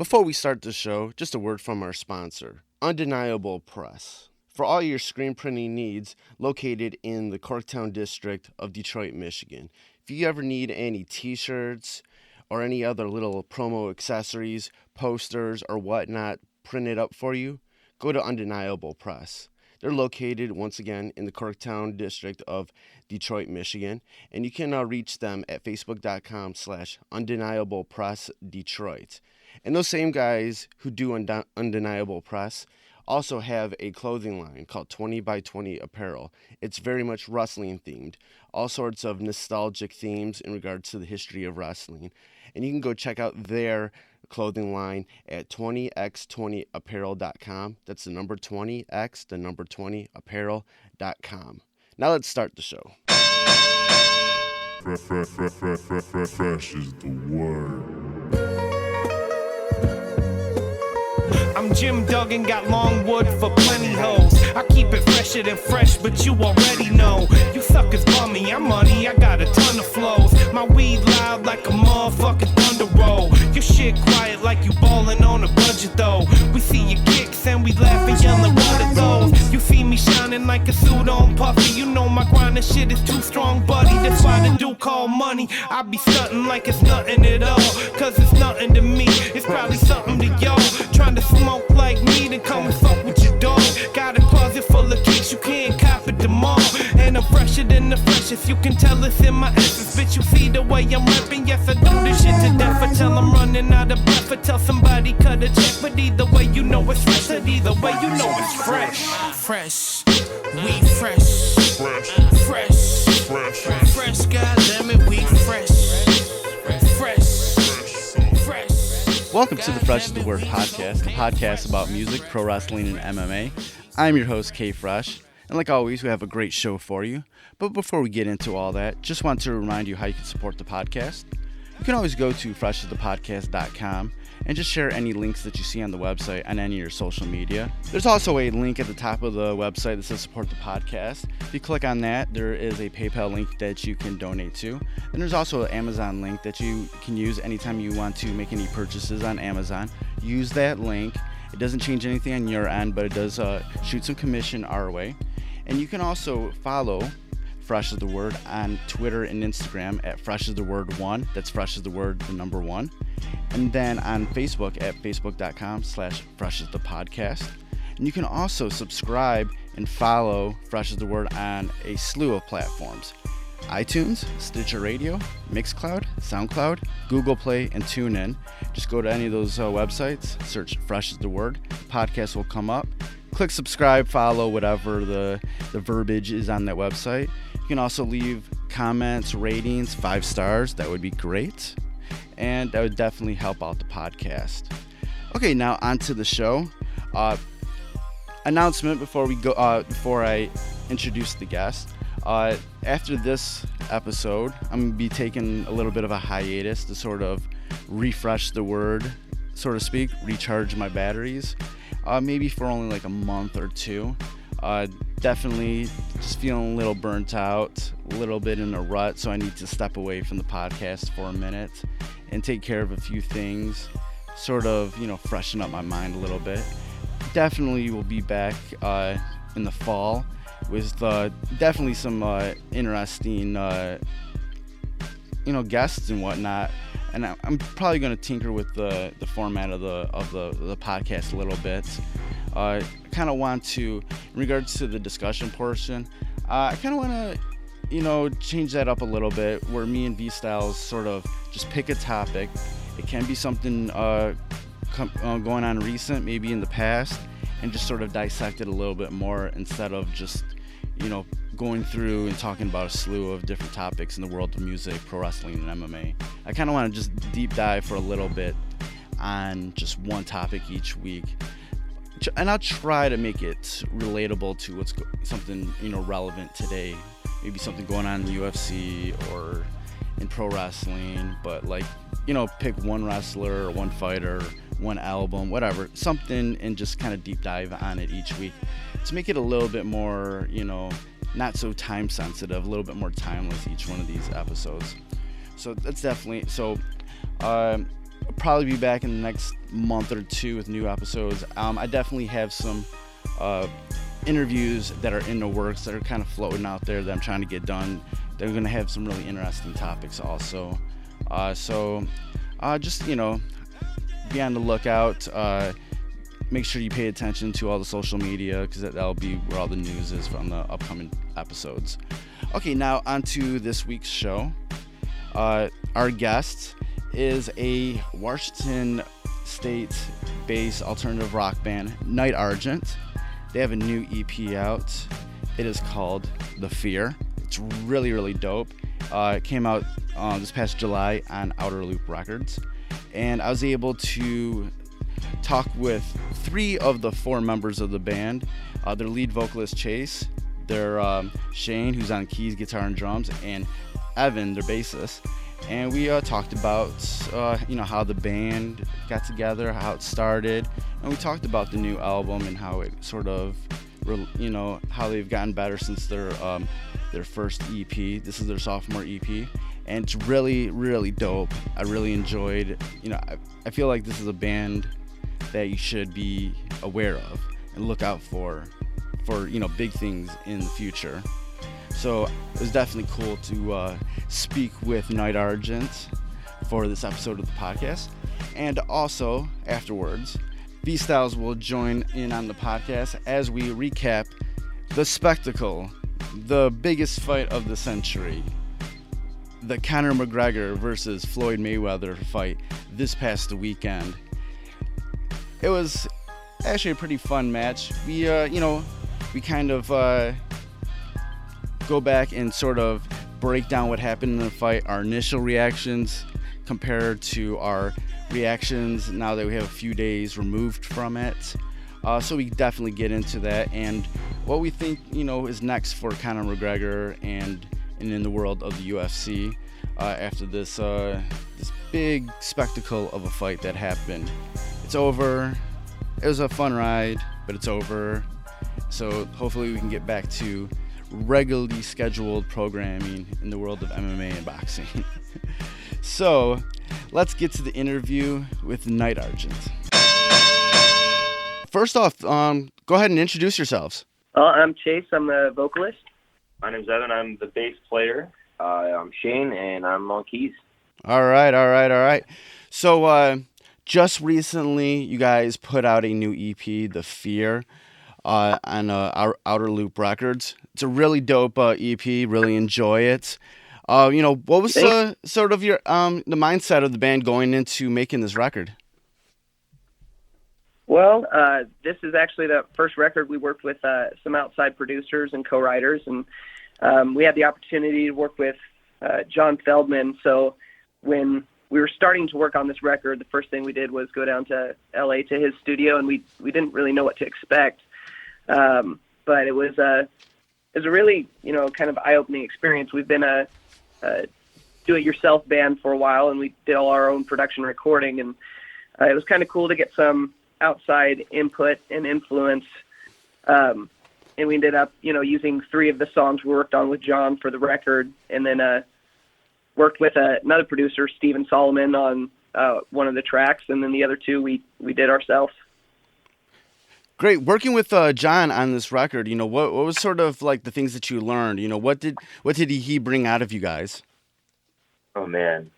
Before we start the show, just a word from our sponsor, Undeniable Press. For all your screen printing needs, located in the Corktown district of Detroit, Michigan. If you ever need any t-shirts or any other little promo accessories, posters, or whatnot printed up for you, go to Undeniable Press. They're located, once again, in the Corktown district of Detroit, Michigan, and you can reach them at facebook.com/undeniablepressdetroit. And those same guys who do Undeniable Press also have a clothing line called 20 by 20 Apparel. It's very much wrestling themed, all sorts of nostalgic themes in regards to the history of wrestling. And you can go check out their clothing line at 20x20apparel.com. That's the number 20x, the number 20apparel.com. Now let's start the show. Fresh is the word. I'm Jim Duggan, got long wood for plenty hoes. I keep it fresher than fresh, but you already know. You suckers bummy, I'm money, I got a ton of flows. My weed loud like a motherfucking thunder roll. Your shit quiet like you ballin' on a budget though. We see your kicks and we laugh and yellin' what are those. You see me shining like a suit on puffy. You know my grindin' shit is too strong, buddy. That's why the dude call money. I be stuntin' like it's nothing at all. Cause it's nothing to me, it's probably something to y'all. Trying to smoke like me, then come and fuck with your dog. Got a closet full of kicks, you can't cop it them all. And I'm fresher than the freshest, you can tell it's in my essence. Bitch, you see the way I'm rapping, yes I do this shit to death. Until I'm running out of breath, or tell somebody cut a check. But either way you know it's fresh, and either way you know it's fresh. Fresh, we fresh. Fresh, goddammit, we fresh. Welcome to the Fresh is the Word podcast, a podcast about music, pro wrestling, and MMA. I'm your host, K Fresh, and like always, we have a great show for you. But before we get into all that, just want to remind you how you can support the podcast. You can always go to freshasthepodcast.com and just share any links that you see on the website on any of your social media. There's also a link at the top of the website that says support the podcast. If you click on that, there is a PayPal link that you can donate to. And there's also an Amazon link that you can use anytime you want to make any purchases on Amazon. Use that link. It doesn't change anything on your end, but it does shoot some commission our way. And you can also follow Fresh is the Word on Twitter and Instagram at Fresh is the Word 1. That's Fresh is the Word, the number 1. And then on Facebook at facebook.com/Fresh is the Podcast. And you can also subscribe and follow Fresh is the Word on a slew of platforms: iTunes, Stitcher Radio, Mixcloud, SoundCloud, Google Play, and TuneIn. Just go to any of those websites, search Fresh is the Word. The podcast will come up. Click subscribe, follow, whatever the verbiage is on that website. You can also leave comments, ratings, 5 stars. That would be great. And that would definitely help out the podcast. Okay, now on to the show. Announcement before we go. Before I introduce the guest. After this episode, I'm going to be taking a little bit of a hiatus to sort of refresh the word, so to speak, recharge my batteries. Maybe for only like a month or two. Definitely just feeling a little burnt out, a little bit in a rut, so I need to step away from the podcast for a minute and take care of a few things, sort of, freshen up my mind a little bit. Definitely will be back in the fall with definitely some interesting, guests and whatnot. And I'm probably going to tinker with the format of the podcast a little bit. I kind of want to, in regards to the discussion portion, I kind of want to, change that up a little bit, where me and Vstylez sort of just pick a topic. It can be something going on recent, maybe in the past, and just sort of dissect it a little bit more instead of just, going through and talking about a slew of different topics in the world of music, pro wrestling, and MMA. I kind of want to just deep dive for a little bit on just one topic each week. And I'll try to make it relatable to what's something, relevant today. Maybe something going on in the UFC or in pro wrestling, but pick one wrestler or one fighter, one album, whatever, something, and just kind of deep dive on it each week to make it a little bit more, not so time sensitive, a little bit more timeless each one of these episodes. So that's definitely, probably be back in the next month or two with new episodes. I definitely have some interviews that are in the works that are kind of floating out there that I'm trying to get done. They're going to have some really interesting topics also. Just, be on the lookout. Make sure you pay attention to all the social media because that'll be where all the news is from the upcoming episodes. Okay, now on to this week's show. Our guest is a Washington State-based alternative rock band, Night Argent. They have a new EP out. It is called The Fear. It's really, really dope. It came out this past July on Outerloop Records. And I was able to talk with 3 of the 4 members of the band. Their lead vocalist, Chase, their Shane, who's on keys, guitar, and drums, and Evan, their bassist. And we talked about, how the band got together, how it started. And we talked about the new album and how it sort of, how they've gotten better since their first EP. This is their sophomore EP. And it's really, really dope. I really enjoyed, I feel like this is a band that you should be aware of and look out for big things in the future. So it was definitely cool to speak with Night Argent for this episode of the podcast. And also, afterwards, Vstylez will join in on the podcast as we recap the spectacle, the biggest fight of the century, the Conor McGregor versus Floyd Mayweather fight this past weekend. It was actually a pretty fun match. We kind of go back and sort of break down what happened in the fight, our initial reactions compared to our reactions now that we have a few days removed from it. So we definitely get into that and what we think, is next for Conor McGregor and in the world of the UFC after this big spectacle of a fight that happened. It's over. It was a fun ride, but it's over. So hopefully we can get back to regularly scheduled programming in the world of MMA and boxing. So let's get to the interview with Night Argent. First off, go ahead and introduce yourselves. I'm Chase. I'm the vocalist. My name's Evan. I'm the bass player. I'm Shane, and I'm on keys. All right. So just recently, you guys put out a new EP, The Fear, on Outerloop Records. It's a really dope EP. Really enjoy it. What was sort of your the mindset of the band going into making this record? Well, this is actually the first record we worked with some outside producers and co-writers, and we had the opportunity to work with John Feldman. So when we were starting to work on this record, the first thing we did was go down to LA to his studio, and we didn't really know what to expect. But it was a really, kind of eye-opening experience. We've been a do-it-yourself band for a while, and we did all our own production recording, and it was kind of cool to get some outside input and influence. And we ended up, using 3 of the songs we worked on with John for the record, and then worked with another producer, Stephen Solomon, on one of the tracks, and then the other 2 we did ourselves. Great. Working with John on this record, what was sort of like the things that you learned? What did he bring out of you guys? Oh, man.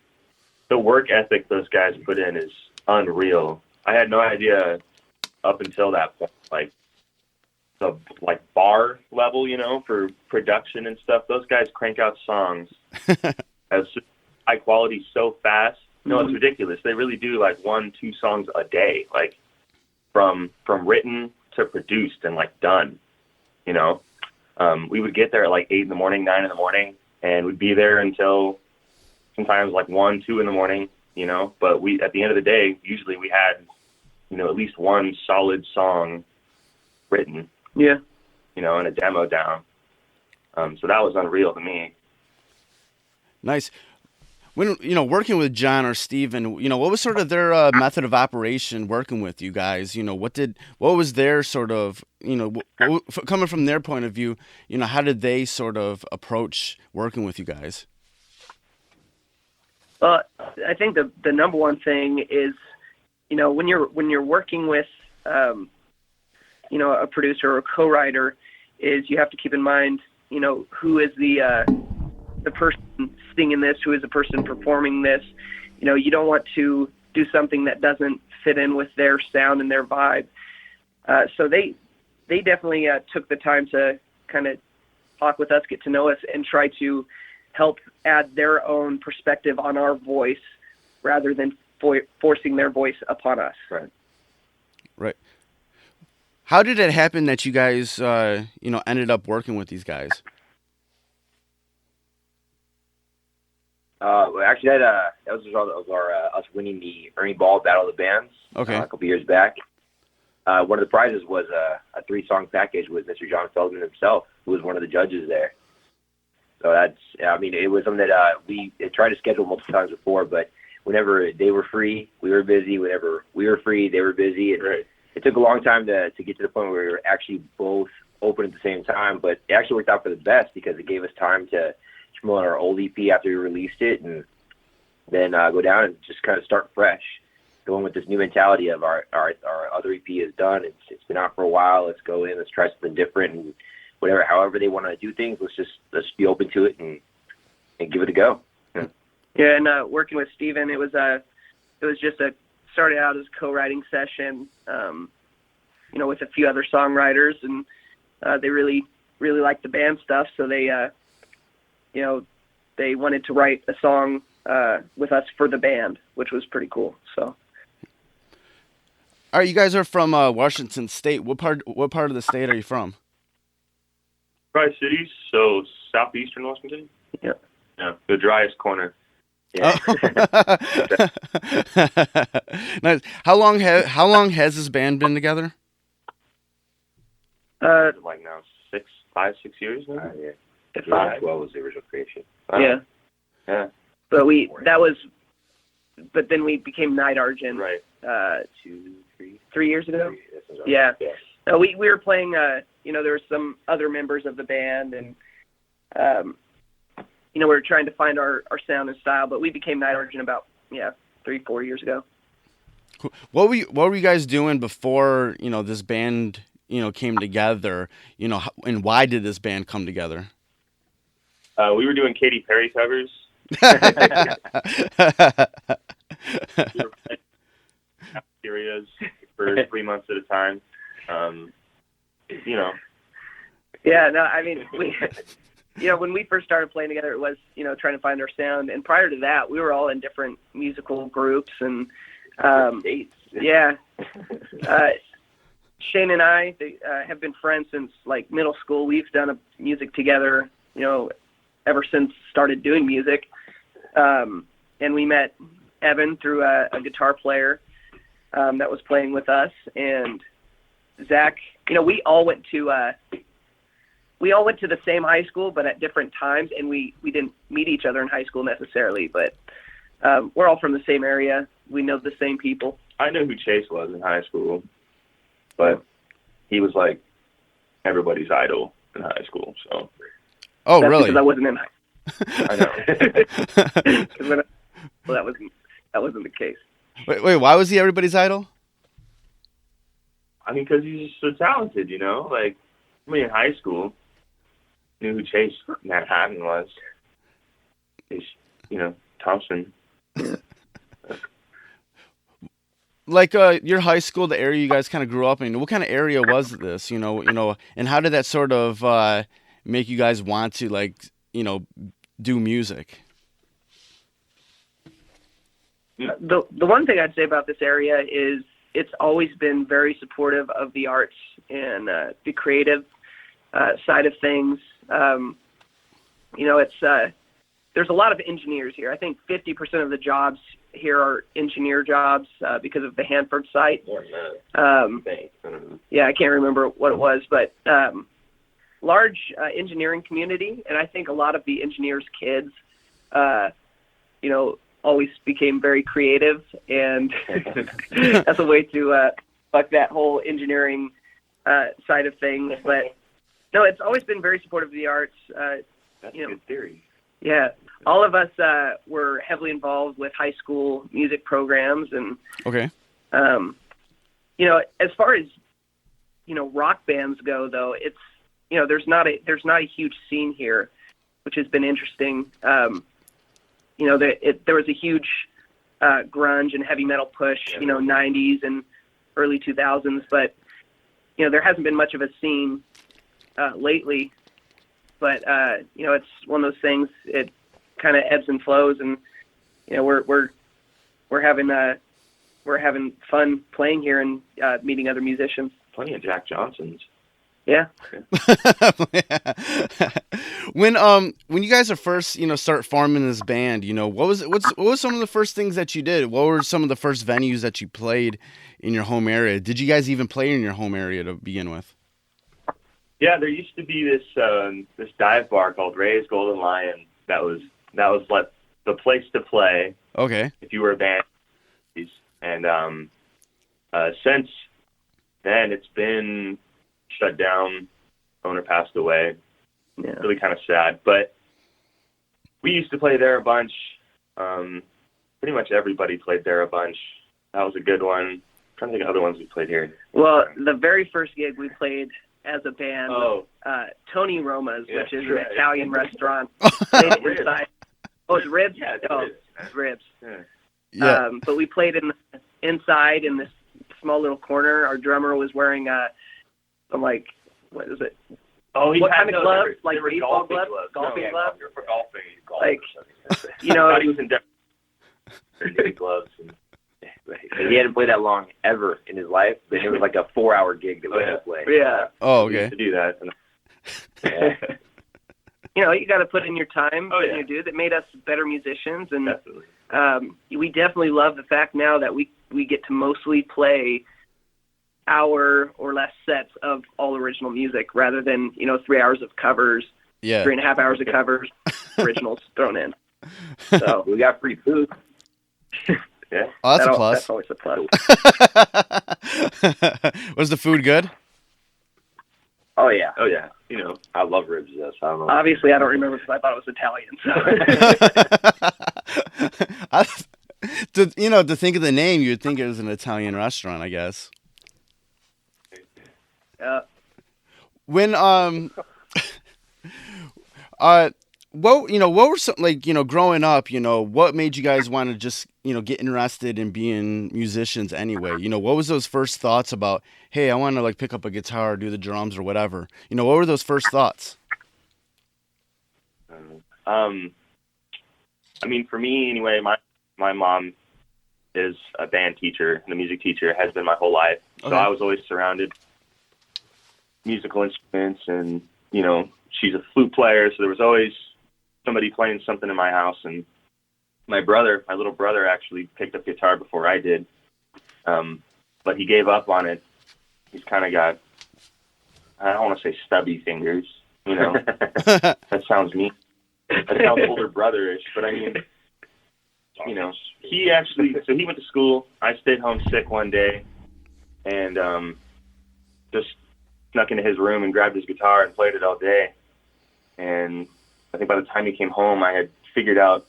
The work ethic those guys put in is unreal. I had no idea up until that point, the bar level, for production and stuff. Those guys crank out songs as high quality so fast. No, it's ridiculous. They really do 1-2 songs a day, from written to produced and done. We would get there at 8 in the morning, 9 in the morning, and we'd be there until sometimes 1, 2 in the morning. But we at the end of the day, usually we had at least one solid song written. Yeah. And a demo down. So that was unreal to me. Nice. When working with John or Steven, what was sort of their method of operation working with you guys? What was their sort of, coming from their point of view, how did they sort of approach working with you guys? Well, I think the number one thing is, when you're working with, a producer or a co-writer, is you have to keep in mind, who is the person singing this, who is the person performing this. You don't want to do something that doesn't fit in with their sound and their vibe. So they definitely took the time to kind of talk with us, get to know us, and try to help add their own perspective on our voice rather than forcing their voice upon us. Right. How did it happen that you guys, ended up working with these guys? Well, actually, that was a result of us winning the Ernie Ball Battle of the Bands Okay. a couple years back. One of the prizes was a 3-song package with Mr. John Feldman himself, who was one of the judges there. So it was something that we tried to schedule multiple times before, but whenever they were free, we were busy. Whenever we were free, they were busy. And it took a long time to get to the point where we were actually both open at the same time, but it actually worked out for the best because it gave us time to promote our old EP after we released it, and then go down and just kind of start fresh, going with this new mentality of our other EP is done. It's been out for a while. Let's go in. Let's try something different, and however they want to do things, let's be open to it and give it a go. Yeah, and working with Steven, it was just started out as a co-writing session, with a few other songwriters, and they really liked the band stuff, so they they wanted to write a song with us for the band, which was pretty cool. So. All right, you guys are from Washington State. What part of the state are you from? Tri-Cities, so southeastern Washington. Yeah. Yeah, the driest corner. Yeah. Nice. How long has this band been together? Like now 5, 6 years now. Yeah. If 12 was the original creation. Yeah. Yeah. But then we became Night Argent. Right. 3 years ago. Yeah. No, we were playing. There were some other members of the band, and we were trying to find our sound and style. But we became Night Argent about 3-4 years ago. Cool. What were you guys doing before this band came together? And why did this band come together? We were doing Katy Perry covers. Areas for 3 months at a time. Yeah, no, I mean, when we first started playing together, it was, trying to find our sound. And prior to that, we were all in different musical groups. And, yeah. Shane and I have been friends since, like, middle school. We've done music together, ever since started doing music. And we met Evan through a guitar player that was playing with us. And Zach, we all went to the same high school, but at different times, and we didn't meet each other in high school necessarily, but we're all from the same area. We know the same people. I know who Chase was in high school, but he was like everybody's idol in high school. So. Oh, That's really? Because I wasn't in high I know. Well, that wasn't the case. Wait, why was he everybody's idol? I mean, because he's just so talented, Like, in high school, knew who Chase Manhattan was. Thompson. Like your high school, the area you guys kind of grew up in. What kind of area was this? And how did that sort of make you guys want to do music? The one thing I'd say about this area is it's always been very supportive of the arts and the creative side of things. There's a lot of engineers here. I think 50% of the jobs here are engineer jobs because of the Hanford site. Yeah, I can't remember what it was, but large engineering community, and I think a lot of the engineers' kids, always became very creative, and that's a way to fuck that whole engineering side of things. But no, it's always been very supportive of the arts. That's a good theory. Yeah. All of us were heavily involved with high school music programs, and Okay. As far as rock bands go, though, it's there's not a huge scene here, which has been interesting. There was a huge grunge and heavy metal push, 90s and early 2000s, but there hasn't been much of a scene lately. But it's one of those things. It kind of ebbs and flows, and we're having fun playing here and meeting other musicians. Plenty of Jack Johnsons. Yeah. When you guys are first, start forming this band, what was some of the first things that you did? What were some of the first venues that you played in your home area? Did you guys even play in your home area to begin with? Yeah, there used to be this dive bar called Ray's Golden Lion. That was like the place to play. Okay. If you were a band. And since then, it's been shut down. Owner passed away. Yeah. Really kind of sad. But we used to play there a bunch. Pretty much everybody played there a bunch. That was a good one. I'm trying to think of other ones we played here. Well, the very first gig we played as a band was Tony Roma's, which is an Italian restaurant. Inside. Oh, it's Ribs? Yeah, it's Ribs. Yeah. Yeah. But we played inside in this small little corner. Our drummer was wearing what is it? Oh, what kind of gloves? Like baseball gloves? Golfing gloves? For golfing. Like, I thought he was in Denver. Gloves. He hadn't played that long ever in his life, but it was like a 4-hour gig that we had to play. Yeah. Oh, We okay. used to do that. You got to put in your time, you do. That made us better musicians, and Definitely. we definitely love the fact now that we get to mostly play hour or less sets of all original music rather than 3 hours of covers, Yeah. 3.5 hours of covers, originals thrown in. So We got free food. Yeah. Oh, that's a plus. That's always a plus. Was the food good? Oh, yeah. Oh, yeah. I love ribs, so I don't know. Obviously, I don't remember because I thought it was Italian. So. To think of the name, you'd think it was an Italian restaurant, I guess. When what were some, growing up, what made you guys want to just get interested in being musicians anyway? What was those first thoughts about, hey, I want to pick up a guitar, do the drums or whatever? What were those first thoughts? For me anyway, my mom is a band teacher and a music teacher, has been my whole life. So Okay. I was always surrounded musical instruments, and she's a flute player, so there was always somebody playing something in my house. And my little brother actually picked up guitar before I did, but he gave up on it. He's kind of got, I don't want to say stubby fingers, that sounds mean. That sounds older brotherish, but he went to school. I stayed home sick one day, and just snuck into his room and grabbed his guitar and played it all day. And I think by the time he came home, I had figured out,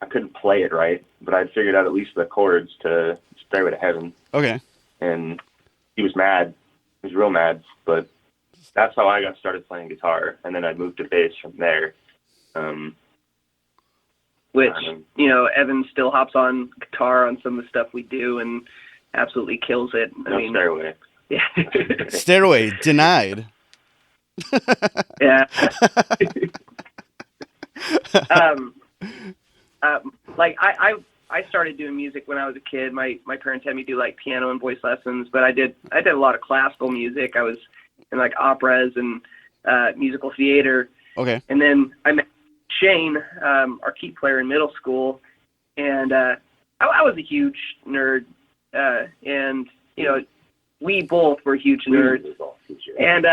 I couldn't play it right, but I'd figured out at least the chords to Stairway to Heaven. Okay. And he was mad. He was real mad, but that's how I got started playing guitar. And then I moved to bass from there. Which, Evan still hops on guitar on some of the stuff we do and absolutely kills it. Stairway. Yeah. Stairway denied. Yeah. I started doing music when I was a kid. My parents had me do piano and voice lessons, but I did a lot of classical music. I was in operas and musical theater. Okay. And then I met Shane, our key player in middle school, and I was a huge nerd, and we both were huge nerds, and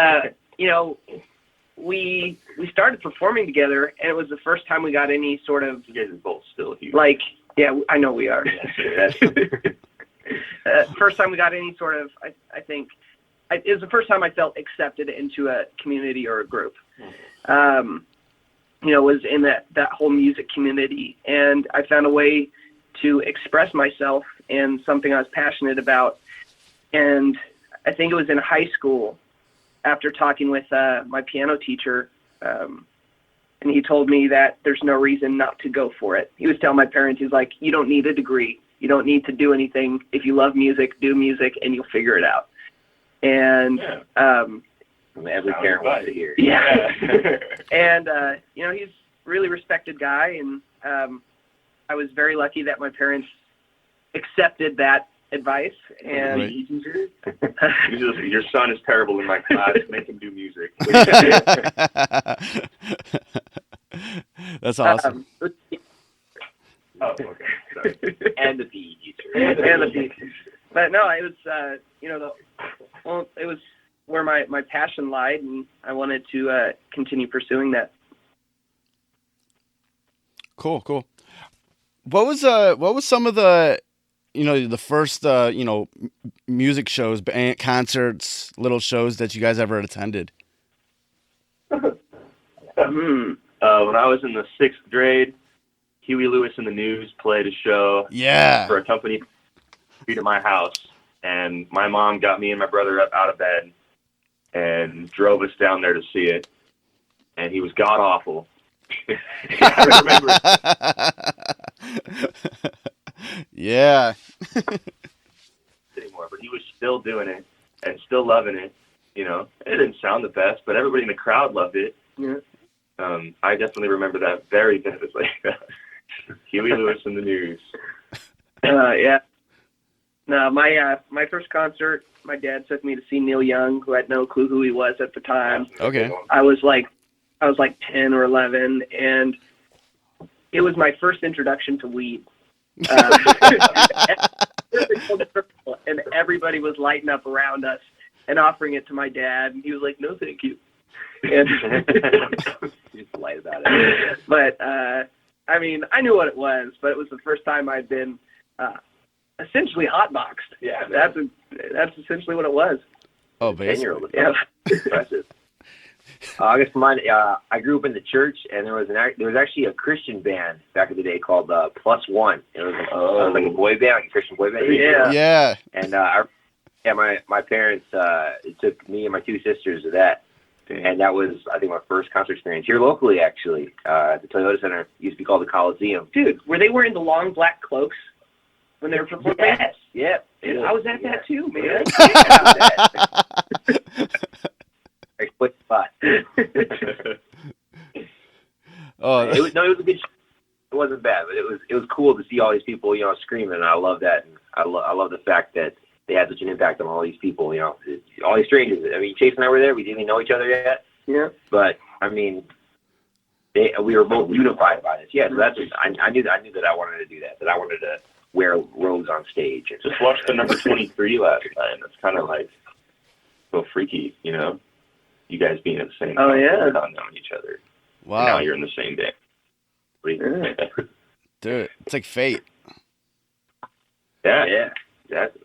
we started performing together, and it was the first time we got any sort of, You guys are both still huge. yeah, I know we are. First time we got any sort of, I think, it was the first time I felt accepted into a community or a group. was in that whole music community, and I found a way to express myself in something I was passionate about. And I think it was in high school, after talking with my piano teacher, and he told me that there's no reason not to go for it. He was telling my parents, he's like, you don't need a degree. You don't need to do anything. If you love music, do music, and you'll figure it out. And every parent wants to hear. Yeah. And, he's a really respected guy, and I was very lucky that my parents accepted that advice. And your son is terrible in my class. Make him do music. That's awesome. Oh, okay. Sorry. And the PE teacher. And the PE teacher. But no, it was, it was where my passion lied, and I wanted to continue pursuing that. Cool. What was some of the, the first, music shows, concerts, little shows that you guys ever attended? When I was in the 6th grade, Huey Lewis and the News played a show for a company to my house, and my mom got me and my brother up out of bed and drove us down there to see it, and he was god awful. I remember. Yeah. Anymore, but he was still doing it and still loving it. It didn't sound the best, but everybody in the crowd loved it. Yeah. I definitely remember that very vividly. Huey Lewis and the News. Yeah. No, my first concert, my dad took me to see Neil Young, who I had no clue who he was at the time. Okay. I was like 10 or 11, and it was my first introduction to weed. And everybody was lighting up around us and offering it to my dad, and he was like, "No, thank you." And he's polite about it. But I knew what it was, but it was the first time I'd been essentially hotboxed. Yeah, that's essentially what it was. Oh, basically. 10-year-old. Yeah. Impressive. I guess mine. I grew up in the church, and there was actually a Christian band back in the day called Plus One. It was like a boy band, like a Christian boy band. Yeah. And my parents took me and my two sisters to that, and that was, I think, my first concert experience here locally, actually, at the Toyota Center. It used to be called the Coliseum. Dude, were they wearing the long black cloaks when they were performing? Yes. Yeah. Dude, I was at that too, man. Quick spot. Oh, it was a good show. It wasn't bad, but it was cool to see all these people, screaming. And I love that, and I love the fact that they had such an impact on all these people. All these strangers. Chase and I were there. We didn't even know each other yet. Yeah. But we were both unified by this. Yeah. So I knew that I wanted to do that. That I wanted to wear robes on stage. And just watched the number 23 last night. It's kind of like so freaky, You guys being in the same not knowing each other. Wow. And now you're in the same day. Dude, it's like fate. Yeah. That's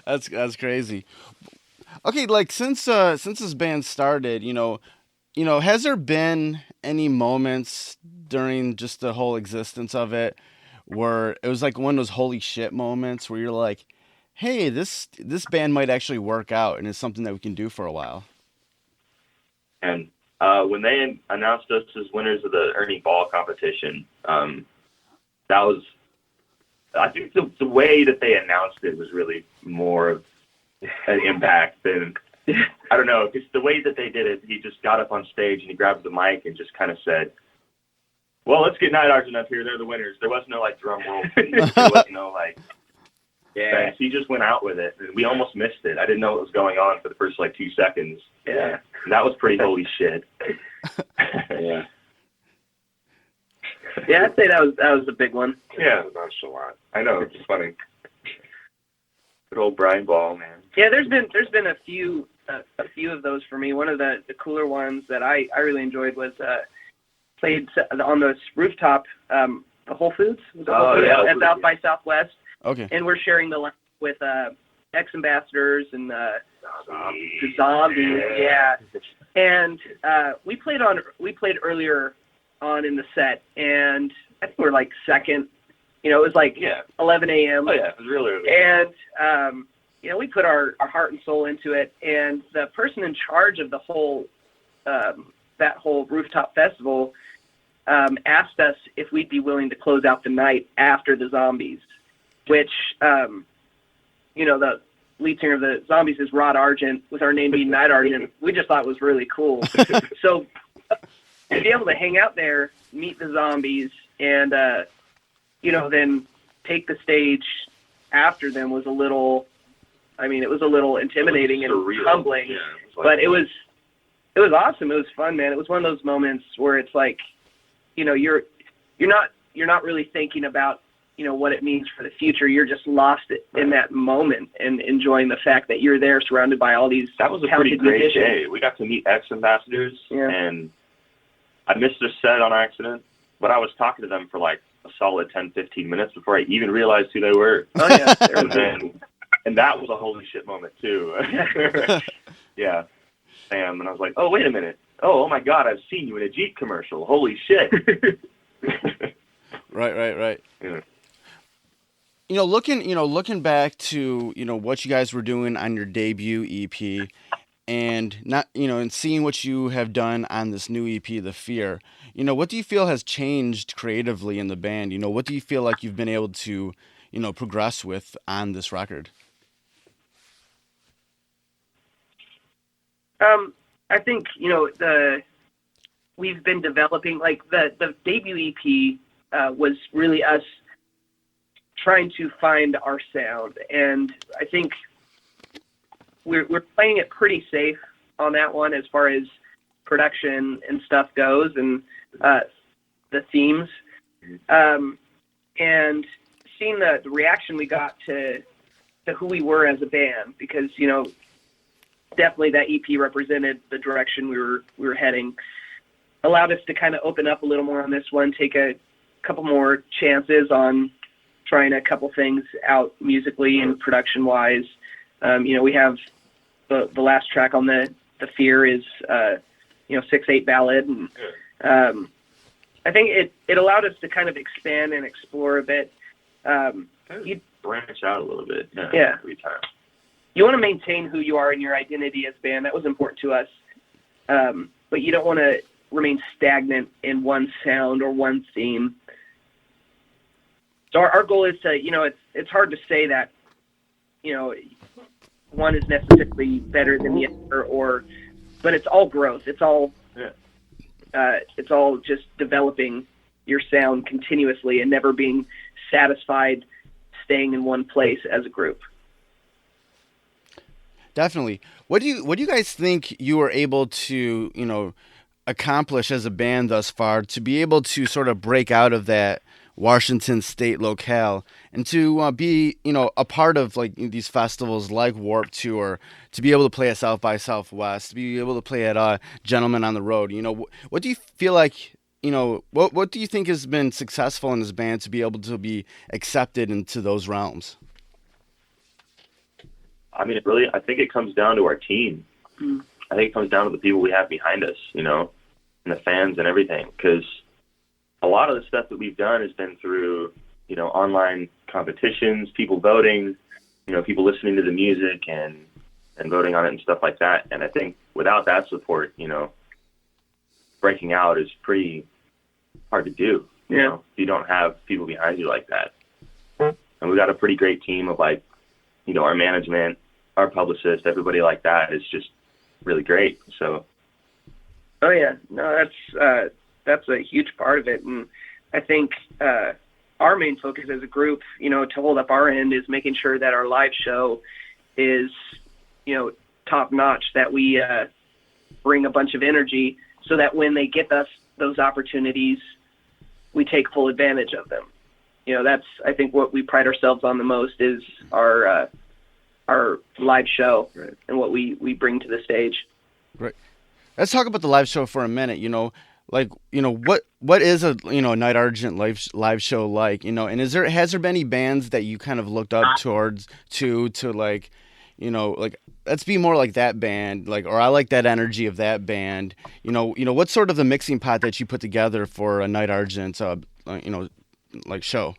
that's crazy. Okay, like since this band started, has there been any moments during just the whole existence of it where it was like one of those holy shit moments where you're like, hey, this band might actually work out and it's something that we can do for a while? And when they announced us as winners of the Ernie Ball competition, that was, I think the way that they announced it was really more of an impact than, I don't know, because the way that they did it, he just got up on stage and he grabbed the mic and just kind of said, well, let's get Night Argent up here. They're the winners. There was no drum roll. There was no thanks. He just went out with it, and we almost missed it. I didn't know what was going on for the first 2 seconds. Yeah, and that was pretty holy shit. Yeah. Yeah, I'd say that was a big one. Yeah, nonchalant. I know, it's funny. Good old Brian Ball, man. Yeah, there's been a few of those for me. One of the cooler ones that I really enjoyed was played on this rooftop, the Whole Foods. At South by Southwest. Okay. And we're sharing the line with ex-ambassadors and Zombie. Yeah. And we played earlier on in the set, and I think we were like second. You know, it was like 11 a.m. Oh yeah, it was really early. And you know, we put our heart and soul into it. And the person in charge of the whole that whole rooftop festival asked us if we'd be willing to close out the night after the Zombies, which you know, the lead singer of the Zombies is Rod Argent, with our name being Night Argent. We just thought it was really cool. So to be able to hang out there, meet the Zombies, and you know, then take the stage after them was a little, I mean, it was a little intimidating and humbling, but it was awesome. It was fun, man. It was one of those moments where it's like, you know, you're not really thinking about, you know, what it means for the future. You're just lost in that moment and enjoying the fact that you're there surrounded by all these. That was a pretty great day. We got to meet ex-ambassadors, and I missed their set on accident, but I was talking to them for like a solid 10, 15 minutes before I even realized who they were. Oh, yeah. and that was a holy shit moment, too. Yeah. And I was like, oh, wait a minute. Oh my God, I've seen you in a Jeep commercial. Holy shit. Right. Yeah. Looking back to, you know, what you guys were doing on your debut EP, and and seeing what you have done on this new EP, The Fear, you know, what do you feel has changed creatively in the band? You know, what do you feel like you've been able to, you know, progress with on this record? I think, you know, we've been developing, like the debut EP was really us trying to find our sound, and I think we're playing it pretty safe on that one as far as production and stuff goes, and the themes, and seeing the reaction we got to who we were as a band, because, you know, definitely that EP represented the direction we were heading, allowed us to kind of open up a little more on this one, take a couple more chances on trying a couple things out musically and production wise. You know, we have the last track on the Fear is, you know, 6/8 ballad. And I think it allowed us to kind of expand and explore a bit. You branch out a little bit. Yeah. Every time. You want to maintain who you are and your identity as a band. That was important to us. But you don't want to remain stagnant in one sound or one theme. So our goal is to, you know, it's hard to say that, you know, one is necessarily better than the other, but it's all growth. It's all just developing your sound continuously and never being satisfied staying in one place as a group. Definitely. What do you guys think you were able to, you know, accomplish as a band thus far, to be able to sort of break out of that Washington State locale and to be, you know, a part of like these festivals like Warped Tour, to be able to play at South by Southwest, to be able to play at Gentlemen on the Road? You know, what do you feel like, you know, what do you think has been successful in this band to be able to be accepted into those realms? I mean, I think it comes down to our team. I think it comes down to the people we have behind us, you know, and the fans and everything. Because a lot of the stuff that we've done has been through, you know, online competitions, people voting, you know, people listening to the music and voting on it and stuff like that. And I think without that support, you know, breaking out is pretty hard to do. You know, if you don't have people behind you like that. And we got a pretty great team of, like, you know, our management, our publicist, everybody like that is just really great. So. Oh yeah, no, that's a huge part of it. And I think, our main focus as a group, you know, to hold up our end is making sure that our live show is, you know, top notch, that we, bring a bunch of energy so that when they get us those opportunities, we take full advantage of them. You know, that's, I think, what we pride ourselves on the most is our live show, right, and what we bring to the stage. Right. Let's talk about the live show for a minute. You know, like, you know, what is a, you know, Night Argent live show like? You know, and has there been any bands that you kind of looked up towards to like, like let's be more like that band, like, or I like that energy of that band. What's sort of the mixing pot that you put together for a Night Argent, like show?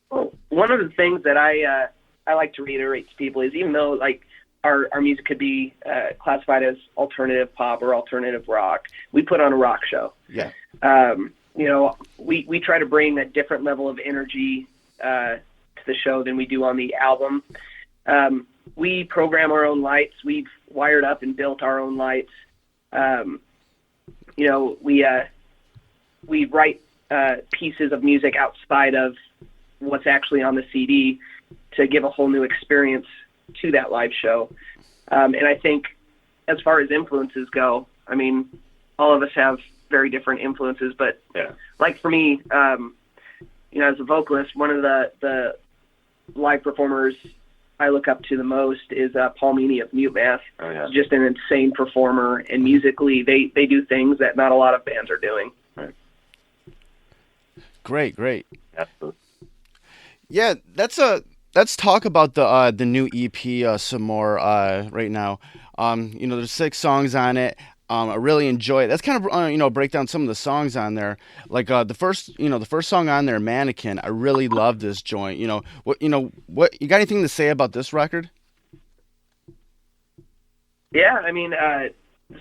Well, one of the things that I like to reiterate to people is, even though like our music could be classified as alternative pop or alternative rock, we put on a rock show. Yeah. We try to bring a different level of energy to the show than we do on the album. We program our own lights. We've wired up and built our own lights. We write pieces of music outside of what's actually on the CD to give a whole new experience to that live show. And I think as far as influences go, I mean, all of us have very different influences, but like for me, as a vocalist, one of the live performers I look up to the most is Paul Meany of Mute Math. Oh, yeah. Just an insane performer, and musically they do things that not a lot of bands are doing. Right. Great. Absolutely. Yeah, let's talk about the new EP some more right now. There's 6 songs on it. I really enjoy it. That's kind of break down some of the songs on there. Like the first song on there, Mannequin. I really love this joint. What you got anything to say about this record? Yeah, I mean,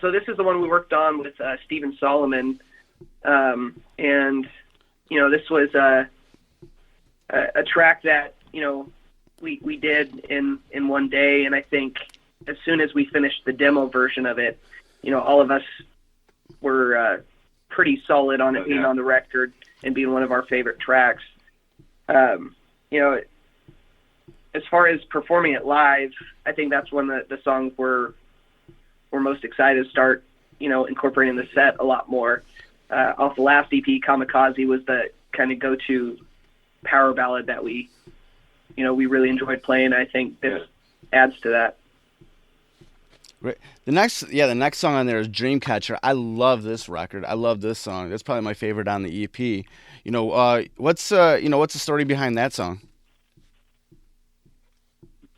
so this is the one we worked on with Stephen Solomon, and this was a track that we did in one day, and I think as soon as we finished the demo version of it, all of us were pretty solid on it being on the record and being one of our favorite tracks. As far as performing it live, I think that's when the songs we're most excited to start, incorporating the set a lot more. Off the last EP, Kamikaze was the kind of go-to power ballad that we really enjoyed playing. I think this adds to that. Right. The next song on there is Dreamcatcher. I love this record. I love this song. That's probably my favorite on the EP. What's the story behind that song?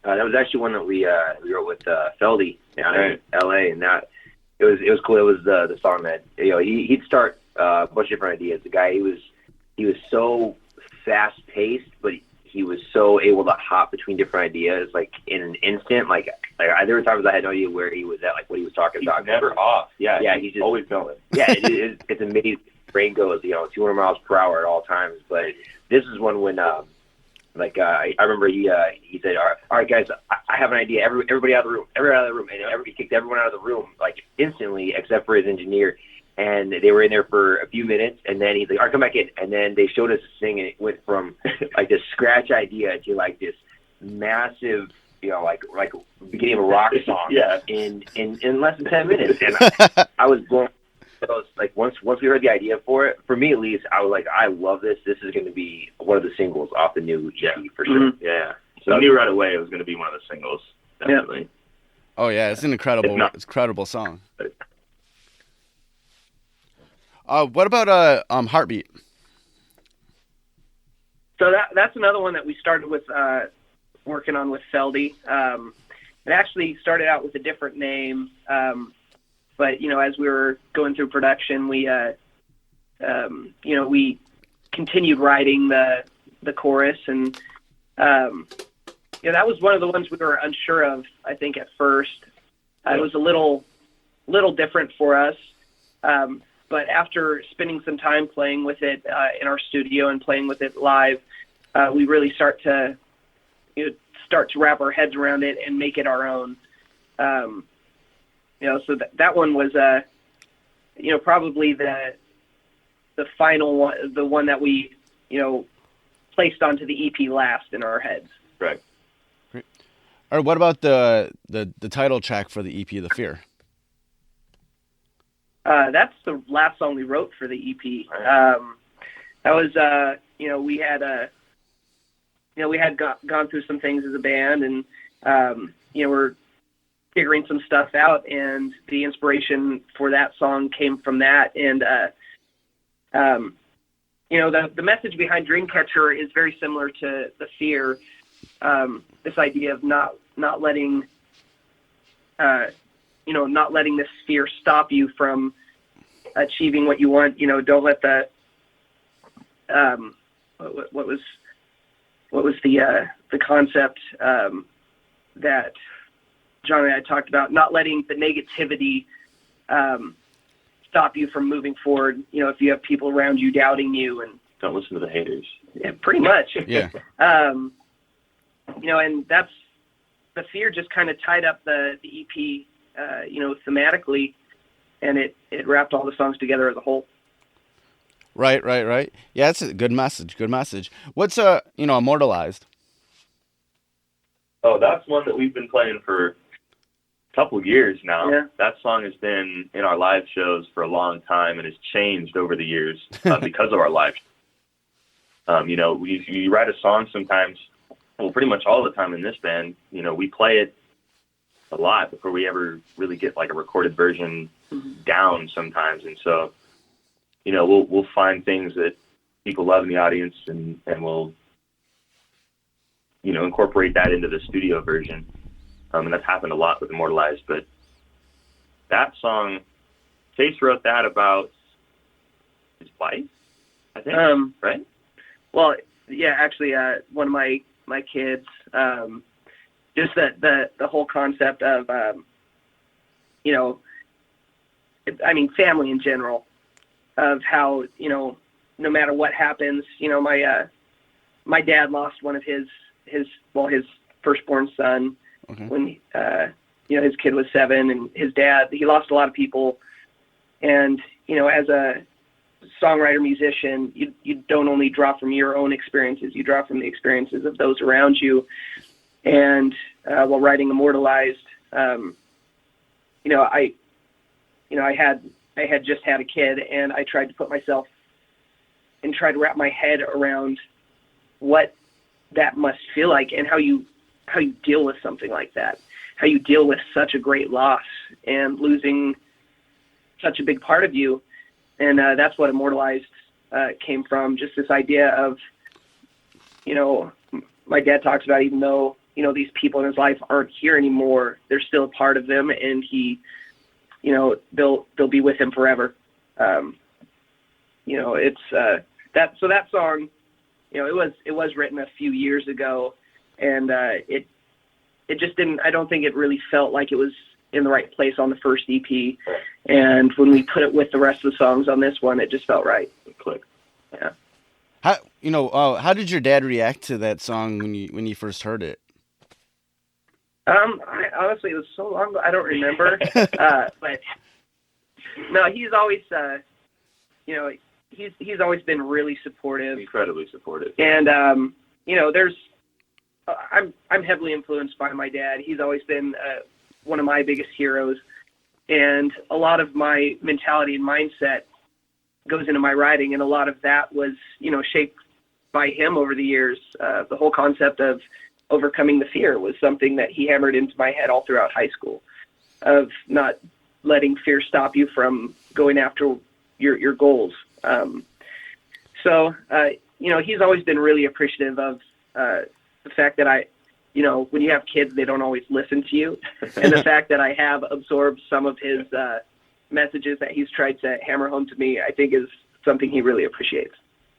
That was actually one that we wrote with Feldy down in LA, and that it was cool. It was the song that he'd start a bunch of different ideas. The guy, he was so fast paced, but he was so able to hop between different ideas like in an instant. Like there were times I had no idea where he was at, like what he was talking about. Never off. Yeah, he's just always going. Yeah, it's amazing. Brain goes 200 miles per hour at all times. But this is one when I remember he said, all right guys, I have an idea. Everybody out of the room, and he kicked everyone out of the room like instantly except for his engineer. And they were in there for a few minutes, and then he's like, all right, come back in. And then they showed us this thing, and it went from like this scratch idea to like this massive, like beginning of a rock song in less than 10 minutes. And I was blown. So like once we heard the idea for it, for me at least, I was like, I love this. This is going to be one of the singles off the new EP for sure. Mm-hmm. Yeah. So I knew right away it was going to be one of the singles. Definitely. Yeah. Oh yeah, it's an incredible song. What about Heartbeat? So that's another one that we started with working on with Feldy. It actually started out with a different name, but as we were going through production, we continued writing the chorus, and that was one of the ones we were unsure of. I think at first it was a little different for us. But after spending some time playing with it in our studio and playing with it live, we really start to wrap our heads around it and make it our own. So that one was, probably the final one, the one that we, placed onto the EP last in our heads. Right. Great. All right. What about the title track for the EP, The Fear? That's the last song we wrote for the EP. That was, we had gone through some things as a band, and we're figuring some stuff out, and the inspiration for that song came from that. And the message behind Dreamcatcher is very similar to The Fear. this idea of not letting, not letting this fear stop you from achieving what you want. Don't let the, what was the concept that John and I talked about? Not letting the negativity stop you from moving forward. If you have people around you doubting you, and don't listen to the haters. Yeah, pretty much. Yeah. And that's the fear just kind of tied up the EP, thematically, and it wrapped all the songs together as a whole. Right. Yeah, that's a good message. What's Immortalized? Oh, that's one that we've been playing for a couple years now. Yeah. That song has been in our live shows for a long time and has changed over the years because of our live shows. You write a song sometimes, well, pretty much all the time in this band, we play it a lot before we ever really get like a recorded version down sometimes. And so, we'll find things that people love in the audience and we'll, incorporate that into the studio version. And that's happened a lot with Immortalized. But that song, Chase wrote that about his wife, I think, right? Well, yeah, actually, one of my kids, just the whole concept of, family in general, of how, no matter what happens, my dad lost one of his firstborn son when, his kid was 7, and his dad, he lost a lot of people. And, as a songwriter, musician, you don't only draw from your own experiences, you draw from the experiences of those around you. And while writing Immortalized, I had just had a kid, and I tried to put myself and try to wrap my head around what that must feel like, and how you deal with something like that, how you deal with such a great loss and losing such a big part of you. And that's what Immortalized came from, just this idea of, my dad talks about, even though, these people in his life aren't here anymore, they're still a part of them, and he, they'll be with him forever. It's that song, it was written a few years ago, and it just didn't, I don't think it really felt like it was in the right place on the first EP. And when we put it with the rest of the songs on this one, it just felt right. It clicked. Yeah. How did your dad react to that song when you first heard it? Honestly, it was so long ago, I don't remember. But no, he's always, he's always been really supportive. Incredibly supportive. And, I'm heavily influenced by my dad. He's always been one of my biggest heroes. And a lot of my mentality and mindset goes into my writing. And a lot of that was, shaped by him over the years. The whole concept of overcoming the fear was something that he hammered into my head all throughout high school, of not letting fear stop you from going after your goals. So he's always been really appreciative of the fact that when you have kids, they don't always listen to you. And the fact that I have absorbed some of his messages that he's tried to hammer home to me, I think is something he really appreciates.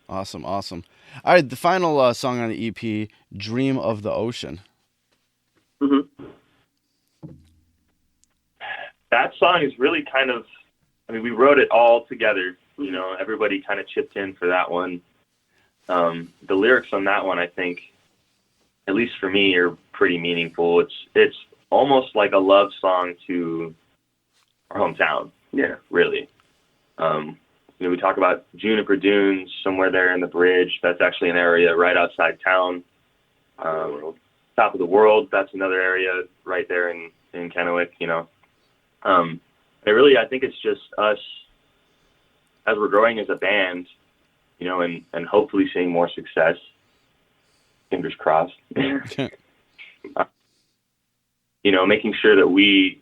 Awesome. All right, the final song on the EP, Dream of the Ocean. Mm-hmm. That song is really kind of, we wrote it all together. Everybody kind of chipped in for that one. The lyrics on that one, I think, at least for me, are pretty meaningful. It's almost like a love song to our hometown. Yeah, really. We talk about Juniper Dunes, somewhere there in the bridge. That's actually an area right outside town. Top of the World, that's another area right there in Kennewick, I think it's just us, as we're growing as a band, and hopefully seeing more success. Fingers crossed. Making sure that we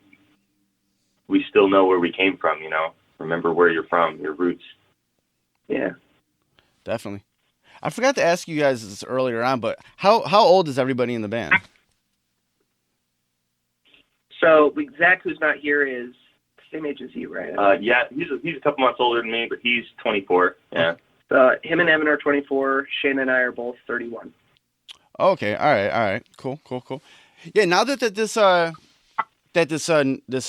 still know where we came from, remember where you're from, your roots. Yeah. Definitely. I forgot to ask you guys this earlier on, but how old is everybody in the band? So Zach, who's not here, is same age as you, right? Yeah, he's a couple months older than me, but he's 24. Yeah. Him and Evan are 24. Shane and I are both 31. Okay, all right, cool. Yeah, now that this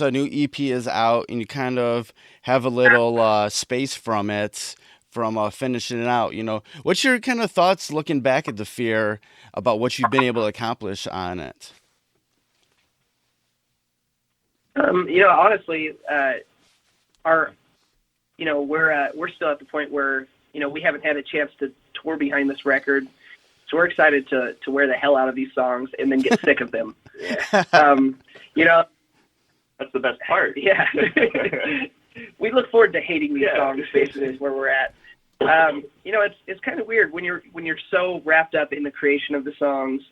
new EP is out and you kind of have a little space from it, from finishing it out, what's your kind of thoughts looking back at the Fear about what you've been able to accomplish on it? Honestly, we're still at the point where we haven't had a chance to tour behind this record, so we're excited to wear the hell out of these songs and then get sick of them. Yeah. That's the best part. Yeah. We look forward to hating these songs. Basically, is where we're at. It's kind of weird when you're so wrapped up in the creation of the songs,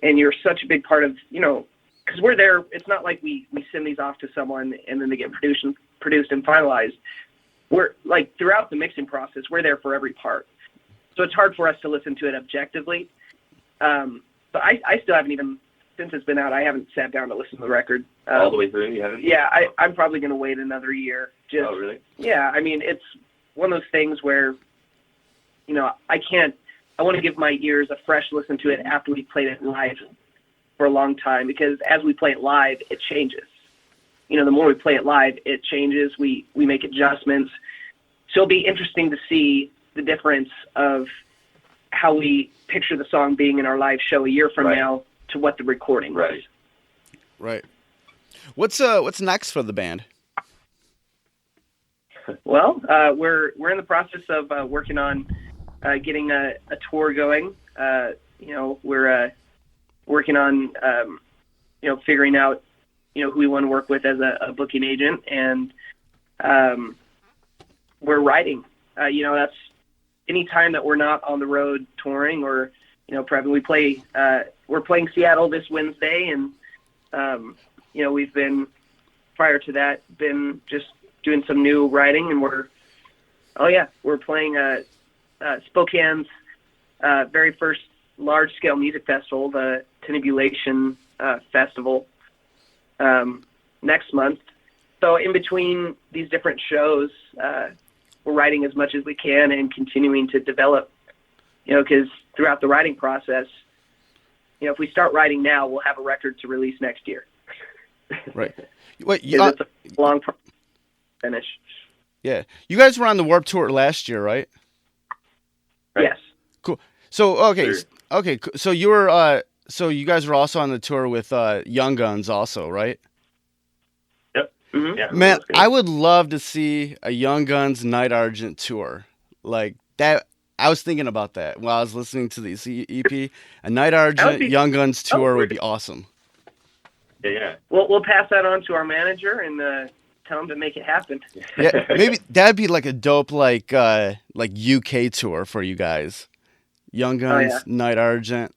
and you're such a big part of because we're there. It's not like we send these off to someone and then they get produced and finalized. We're like throughout the mixing process, we're there for every part. So it's hard for us to listen to it objectively. But I still haven't even, since it's been out, I haven't sat down to listen to the record. All the way through, you haven't? Yeah, I'm probably going to wait another year. Oh, really? Yeah, I mean, it's one of those things where, I want to give my ears a fresh listen to it after we played it live for a long time, because as we play it live, it changes. The more we play it live, it changes. We make adjustments. So it'll be interesting to see the difference of how we picture the song being in our live show a year from now to what the recording was. Right. What's next for the band? Well, we're in the process of working on getting a tour going. We're working on figuring out who we want to work with as a booking agent, and we're writing. That's any time that we're not on the road touring or prepping. We're playing Seattle this Wednesday, and we've been prior to that been just doing some new writing, and we're playing Spokane's very first large-scale music festival, the Tenebulation Festival, next month. So in between these different shows, we're writing as much as we can and continuing to develop, because throughout the writing process, if we start writing now, we'll have a record to release next year. Right. Wait, it's a long finish. Yeah. You guys were on the Warped Tour last year, right? Yes. Cool. So, okay. So you were, so you guys were also on the tour with Young Guns also, right? Yep. Mm-hmm. Yeah, Man, I would love to see a Young Guns Night Argent tour. Like that. I was thinking about that while I was listening to the EP. A Night Argent Young Guns tour would be awesome. Yeah. We'll pass that on to our manager and tell him to make it happen. Yeah, maybe that'd be like a dope like UK tour for you guys. Young Guns, Night Argent.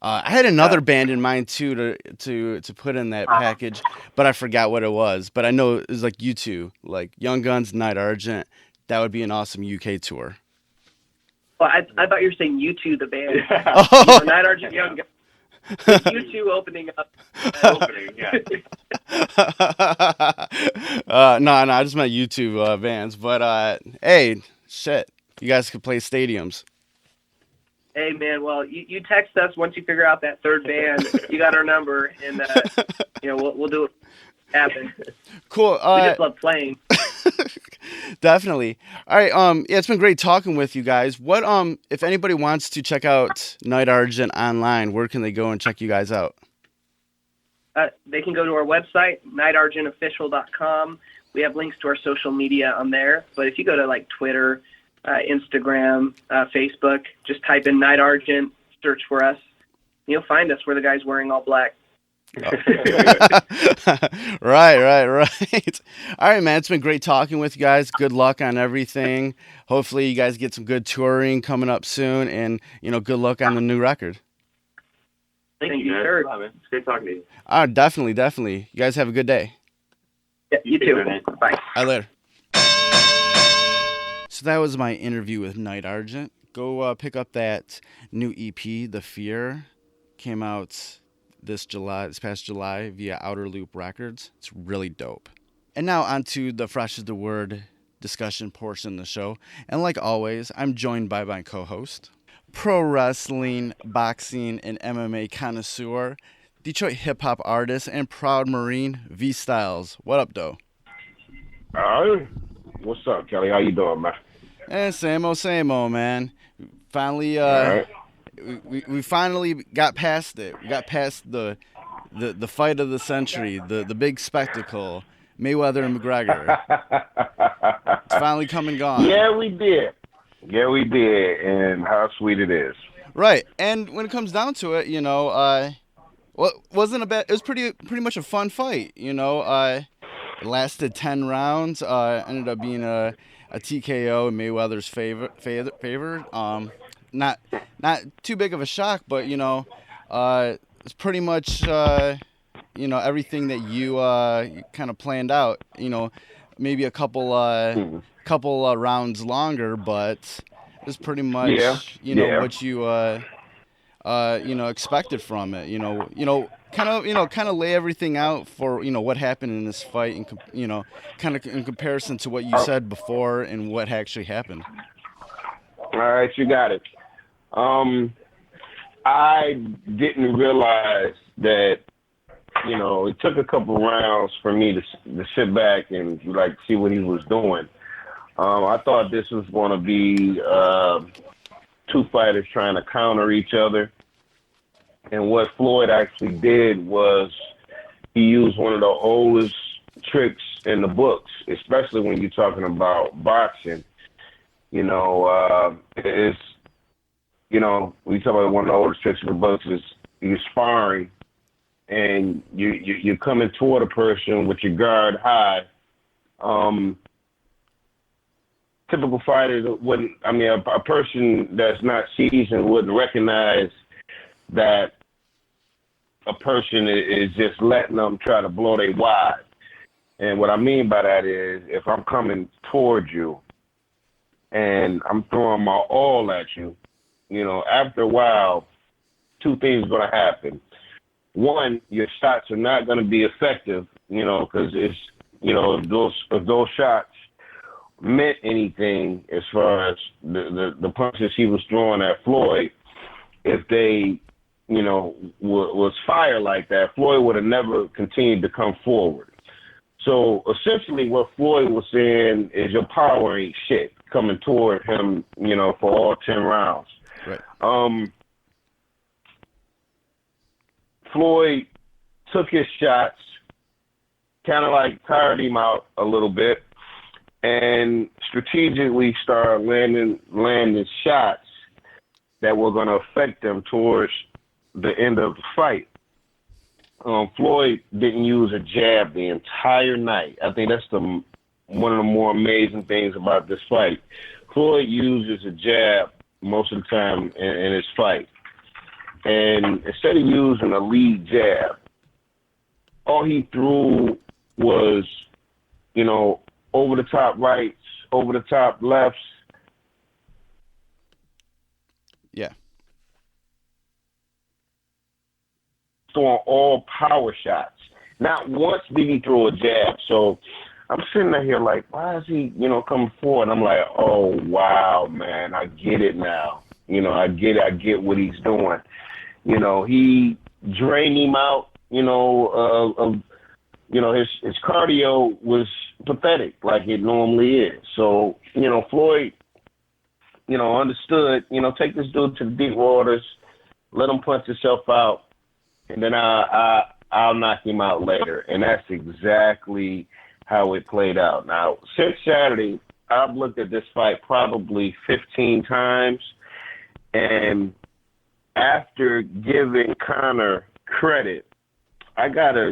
I had another band in mind too to put in that package, but I forgot what it was. But I know it was like you two, like Young Guns, Night Argent. That would be an awesome UK tour. Well, I thought you were saying U2, the band. Night Argent, Young Guns. U2 opening up. No, I just meant U2 bands. But hey, shit, you guys could play stadiums. Hey man, well you text us once you figure out that third band. You got our number, and we'll do it happen. Cool. We just love playing. Definitely. All right. Yeah, it's been great talking with you guys. What if anybody wants to check out Night Argent online, where can they go and check you guys out? They can go to our website, nightargentofficial.com. We have links to our social media on there. But if you go to like Twitter, Instagram, Facebook, just type in Night Argent, search for us. You'll find us. We're the guys wearing all black. Right. All right, man. It's been great talking with you guys. Good luck on everything. Hopefully you guys get some good touring coming up soon, and good luck on the new record. Thank you, sir. It's great talking to you. Definitely. You guys have a good day. Yeah, you too. Bye. Later. So that was my interview with Night Argent. go pick up that new EP, The Fear. Came out this past July via Outerloop Records. It's really dope. And now on to the Fresh is the Word discussion portion of the show. And like always, I'm joined by my co-host, pro wrestling, boxing, and MMA connoisseur, Detroit hip-hop artist, and proud Marine, Vstylez. What up, though? What's up, Kelly? How you doing, man? Same old, man. Finally, Right. we finally got past it. We got past the fight of the century, the big spectacle, Mayweather and McGregor. It's finally come and gone. Yeah, we did. And how sweet it is. Right. And when it comes down to it, wasn't a bad. It was pretty much a fun fight. It lasted 10 rounds. Ended up being a TKO in Mayweather's favor. Not too big of a shock, but it's pretty much everything that you kind of planned out. Maybe a couple rounds longer, but it's pretty much what you expected from it. Kind of lay everything out for what happened in this fight, and kind of in comparison to what you said before and what actually happened. All right, you got it. I didn't realize that, it took a couple rounds for me to sit back and see what he was doing. I thought this was going to be two fighters trying to counter each other. And what Floyd actually did was he used one of the oldest tricks in the books, especially when you're talking about boxing. We talk about one of the oldest tricks in the books is you're sparring and you're coming toward a person with your guard high. Typical fighters wouldn't, a person that's not seasoned wouldn't recognize that a person is just letting them try to blow their wad. And what I mean by that is if I'm coming towards you and I'm throwing my all at you, after a while, two things are going to happen. One, your shots are not going to be effective, because it's, if those shots meant anything as far as the punches he was throwing at Floyd, if they, was fire like that, Floyd would have never continued to come forward. So essentially what Floyd was saying is your power ain't shit coming toward him, for all 10 rounds. Right. Floyd took his shots, kind of tired him out a little bit, and strategically started landing shots that were going to affect them towards the end of the fight. Floyd didn't use a jab the entire night. I think that's one of the more amazing things about this fight. Floyd uses a jab most of the time in his fight. And instead of using a lead jab, all he threw was, over the top rights, over the top lefts. Yeah. Throwing all power shots. Not once did he throw a jab. So I'm sitting there here why is he, coming forward? I'm like, oh, wow, man, I get it now. I get what he's doing. He drained him out, his cardio was pathetic like it normally is. So, Floyd, understood, take this dude to the deep waters, let him punch himself out, and then I'll knock him out later. And that's exactly how it played out. Now, since Saturday, I've looked at this fight probably 15 times, and after giving Conor credit, I gotta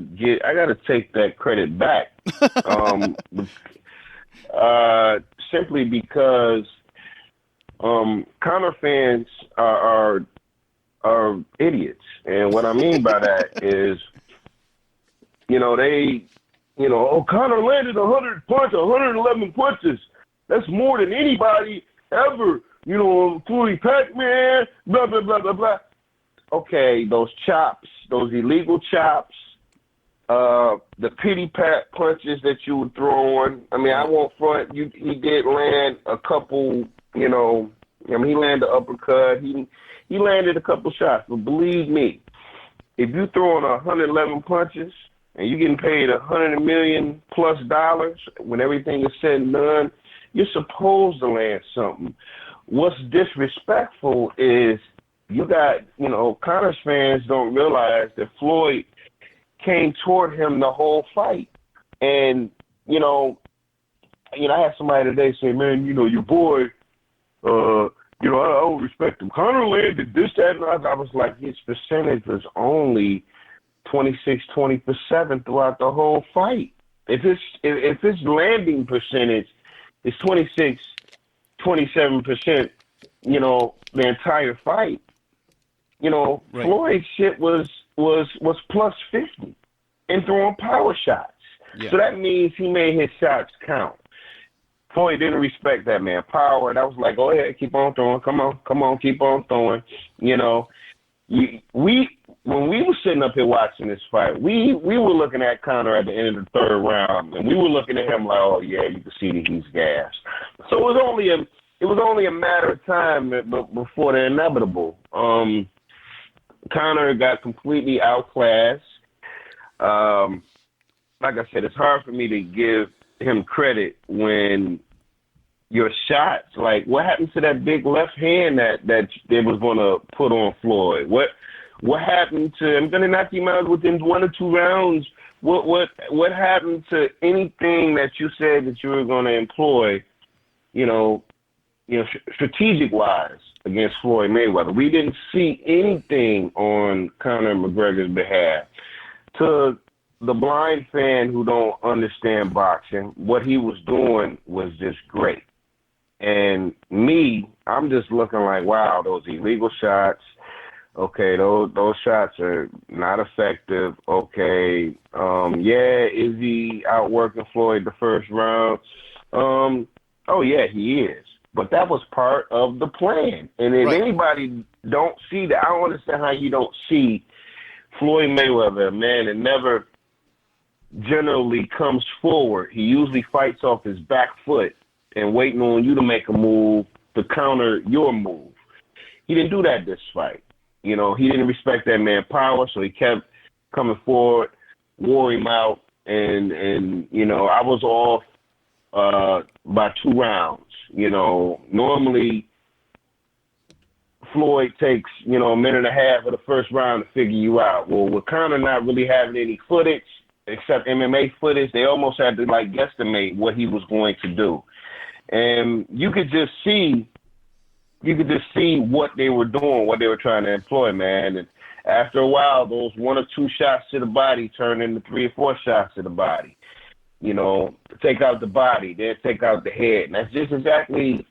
take that credit back. Simply because Conor fans are idiots, and what I mean by that is, Conor landed 111 punches. That's more than anybody ever Floyd Pac-Man, blah, blah, blah, blah, blah. Okay, those chops, those illegal chops, the pity pat punches that you were throwing. I mean, I won't front. He did land a couple, he landed an uppercut. He landed a couple shots. But believe me, if you throwing 111 punches and you're getting paid $100 million plus when everything is said and done, you're supposed to land something. What's disrespectful is you got, Connor's fans don't realize that Floyd came toward him the whole fight. And, I had somebody today say, man, your boy, I don't respect him. Connor landed this, that, and that. I was like, his percentage was only 26-27 throughout the whole fight. If his landing percentage is 27%, the entire fight, right. Floyd's shit was plus 50 and throwing power shots. Yeah. So that means he made his shots count. Floyd didn't respect that, man. Power, and I was like, go ahead, keep on throwing. Come on, keep on throwing. When we were sitting up here watching this fight, we were looking at Conor at the end of the third round, and we were looking at him like, oh yeah, you can see that he's gassed. So it was only a matter of time before the inevitable. Conor got completely outclassed. Like I said, it's hard for me to give him credit when your shots, like what happened to that big left hand that they was going to put on Floyd? What happened to, I'm going to knock him out within 1 or 2 rounds? What happened to anything that you said that you were going to employ, strategic wise against Floyd Mayweather? We didn't see anything on Conor McGregor's behalf. To the blind fan who don't understand boxing, what he was doing was just great. And me, I'm just looking like, wow, those illegal shots. Okay, those shots are not effective. Okay, is he outworking Floyd the first round? Oh yeah, he is. But that was part of the plan. And if anybody don't see that, I don't understand how you don't see Floyd Mayweather, a man that never generally comes forward. He usually fights off his back foot and waiting on you to make a move to counter your move. He didn't do that this fight. He didn't respect that man's power, so he kept coming forward, wore him out, and I was off by 2 rounds. Normally Floyd takes, a minute and a half of the first round to figure you out. Well, with Conor not really having any footage, except MMA footage, they almost had to guesstimate what he was going to do. And you could just see what they were doing, what they were trying to employ, man. And after a while, those 1 or 2 shots to the body turned into 3 or 4 shots to the body. Take out the body, then take out the head. And that's just exactly,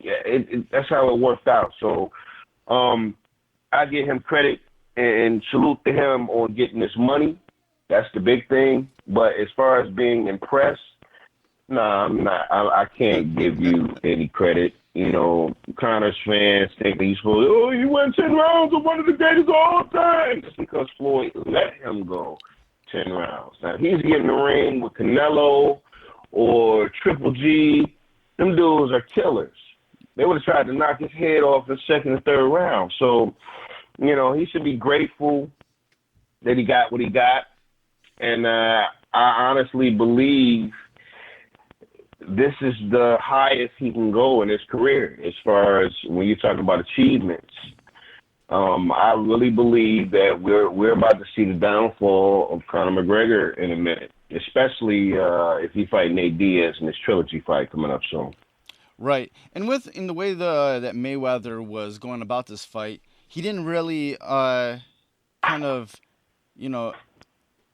that's how it worked out. So I give him credit and salute to him on getting this money. That's the big thing. But as far as being impressed, no, I'm not. I can't give you any credit. Connor's fans think that he's supposed to, he went 10 rounds of one of the greatest of all time. Just because Floyd let him go 10 rounds. Now, if he's getting the ring with Canelo or Triple G, them dudes are killers. They would have tried to knock his head off in the 2nd and 3rd round. So, he should be grateful that he got what he got. And I honestly believe this is the highest he can go in his career as far as when you talk about achievements. I really believe that we're about to see the downfall of Conor McGregor in a minute, especially if he fight Nate Diaz in this trilogy fight coming up soon. Right, and in the way that Mayweather was going about this fight, he didn't really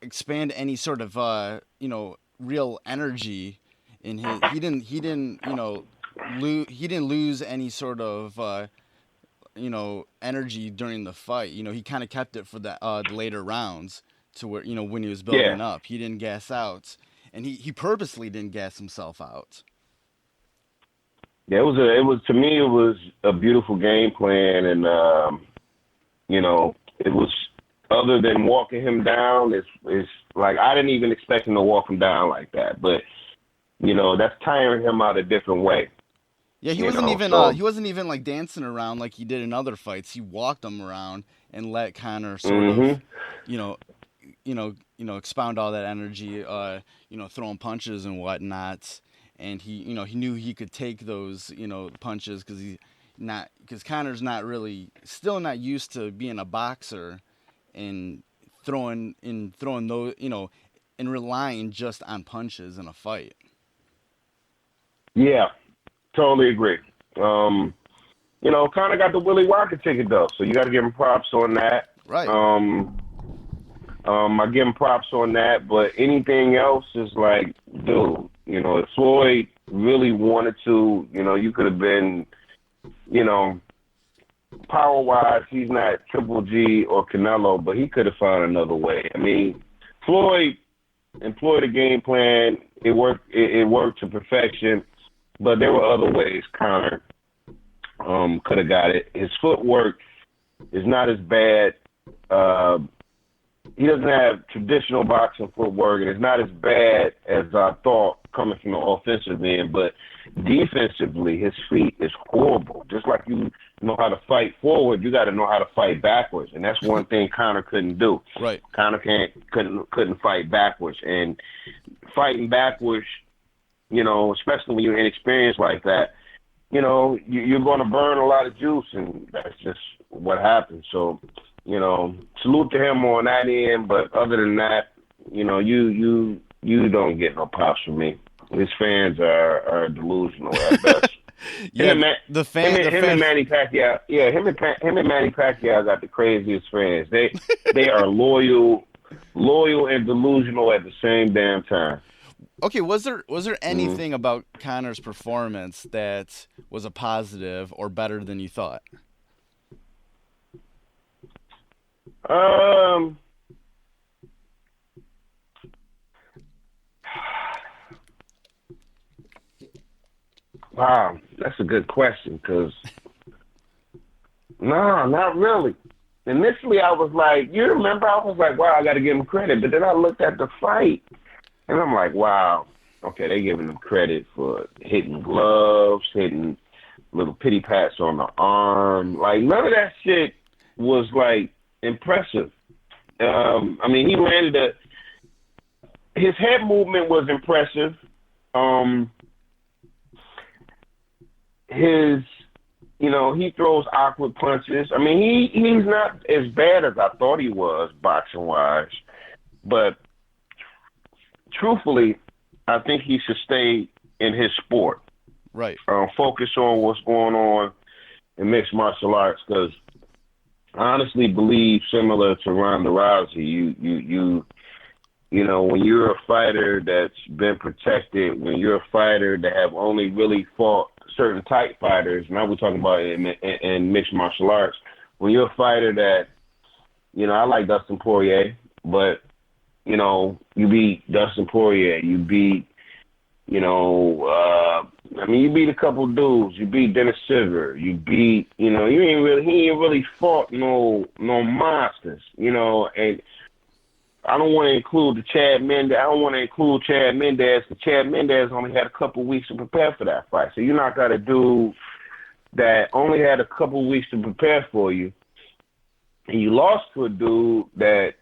expand any sort of real energy in his. He didn't lose any sort of energy during the fight. He kind of kept it for the later rounds to where when he was building up, he didn't gas out, and he purposely didn't gas himself out. Yeah, to me, it was a beautiful game plan, and it was, other than walking him down, it's like I didn't even expect him to walk him down like that, but that's tiring him out a different way. Yeah, he wasn't even like dancing around like he did in other fights. He walked him around and let Conor sort of, you know, expound all that energy, throwing punches and whatnot. And he knew he could take those, punches because Conor's still not used to being a boxer and throwing those, and relying just on punches in a fight. Yeah, totally agree. Conor got the Willie Walker ticket though, so you got to give him props on that. Right. I give him props on that, but anything else is like, dude, if Floyd really wanted to, you could have been, power-wise, he's not Triple G or Canelo, but he could have found another way. I mean, Floyd employed a game plan. It worked to perfection, but there were other ways Conor could have got it. His footwork is not as bad. He doesn't have traditional boxing footwork, and it's not as bad as I thought coming from the offensive end, but defensively, his feet is horrible. Just like you know how to fight forward, you got to know how to fight backwards, and that's one thing Conor couldn't do. Right. Conor couldn't fight backwards, and fighting backwards, especially when you're inexperienced like that, you're going to burn a lot of juice, and that's just what happens. So, salute to him on that end, but other than that, you don't get no props from me. His fans are delusional at best. Yeah, him and Manny Pacquiao. Yeah, him and Manny Pacquiao got the craziest fans. They are loyal and delusional at the same damn time. Okay, was there anything about Conor's performance that was a positive or better than you thought? Wow, that's a good question, because no, not really. Initially, I was like, wow, I got to give him credit. But then I looked at the fight, and I'm like, wow, okay, they giving him credit for hitting gloves, hitting little pity pats on the arm. Like, none of that shit was, like, impressive. He landed his head movement was impressive. He throws awkward punches. He's not as bad as I thought he was boxing-wise, but truthfully, I think he should stay in his sport. Right. Focus on what's going on in mixed martial arts, because I honestly believe, similar to Ronda Rousey, when you're a fighter that's been protected, when you're a fighter that have only really fought certain type fighters, now we're talking about in mixed martial arts, when you're a fighter that, I like Dustin Poirier, but, you beat Dustin Poirier, you beat, you beat a couple dudes, you beat Dennis Siver, you beat, he ain't really fought no monsters, and I don't want to include Chad Mendez, because Chad Mendez only had a couple weeks to prepare for that fight. So you're not got a dude that only had a couple weeks to prepare for you, and you lost to a dude that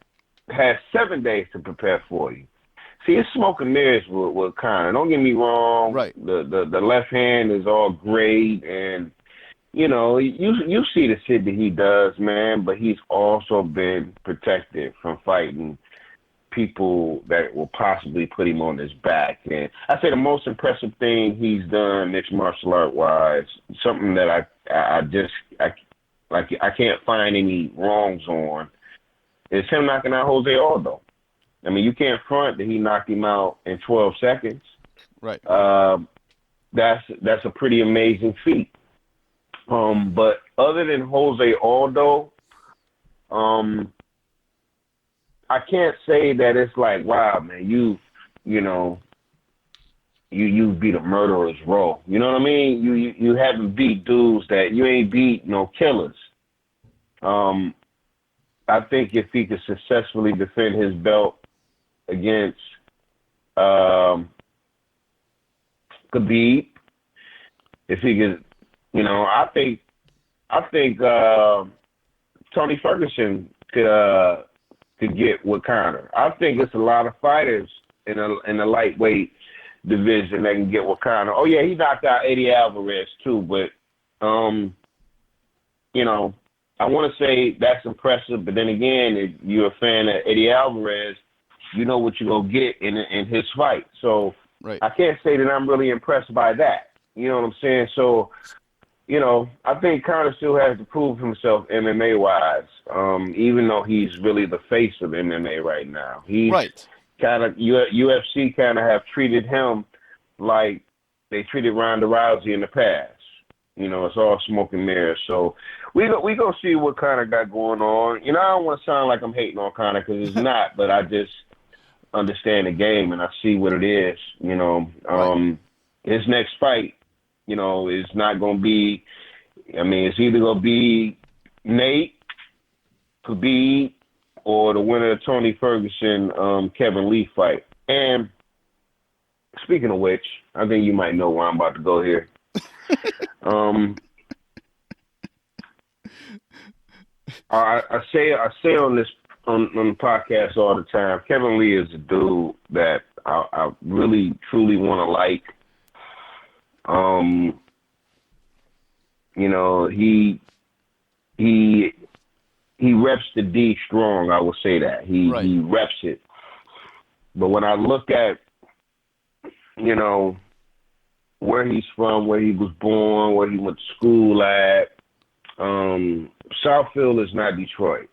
had 7 days to prepare for you. See, it's smoke and mirrors with Conor. Don't get me wrong. Right. The left hand is all great, and you see the shit that he does, man. But he's also been protected from fighting people that will possibly put him on his back. And I say the most impressive thing he's done mixed martial art wise, something that I can't find any wrongs on, is him knocking out Jose Aldo. You can't front that he knocked him out in 12 seconds. Right. That's a pretty amazing feat. But other than Jose Aldo, I can't say that it's like, wow, man, you beat a murderer's row. You know what I mean? You haven't beat dudes that you ain't beat no killers. I think if he could successfully defend his belt against Khabib, if he could, I think Tony Ferguson could get with Conor. I think it's a lot of fighters in the lightweight division that can get with Conor. Oh yeah, he knocked out Eddie Alvarez too, but I want to say that's impressive. But then again, if you're a fan of Eddie Alvarez, you know what you're gonna get in his fight. So right. I can't say that I'm really impressed by that. You know what I'm saying? So, I think Conor still has to prove himself MMA-wise, even though he's really the face of MMA right now. He's right. kind of, UFC kind of have treated him like they treated Ronda Rousey in the past. It's all smoke and mirrors. So we gonna see what Conor got going on. I don't want to sound like I'm hating on Conor because it's not, but I just understand the game and I see what it is. Right. His next fight, is not going to be, it's either going to be Nate, Khabib, or the winner of Tony Ferguson, Kevin Lee fight. And speaking of which, I think you might know where I'm about to go here. I say on the podcast all the time, Kevin Lee is a dude that I really truly want to like. He reps the D strong. I will say that he reps it. But when I look at where he's from, where he was born, where he went to school at, Southfield is not Detroit.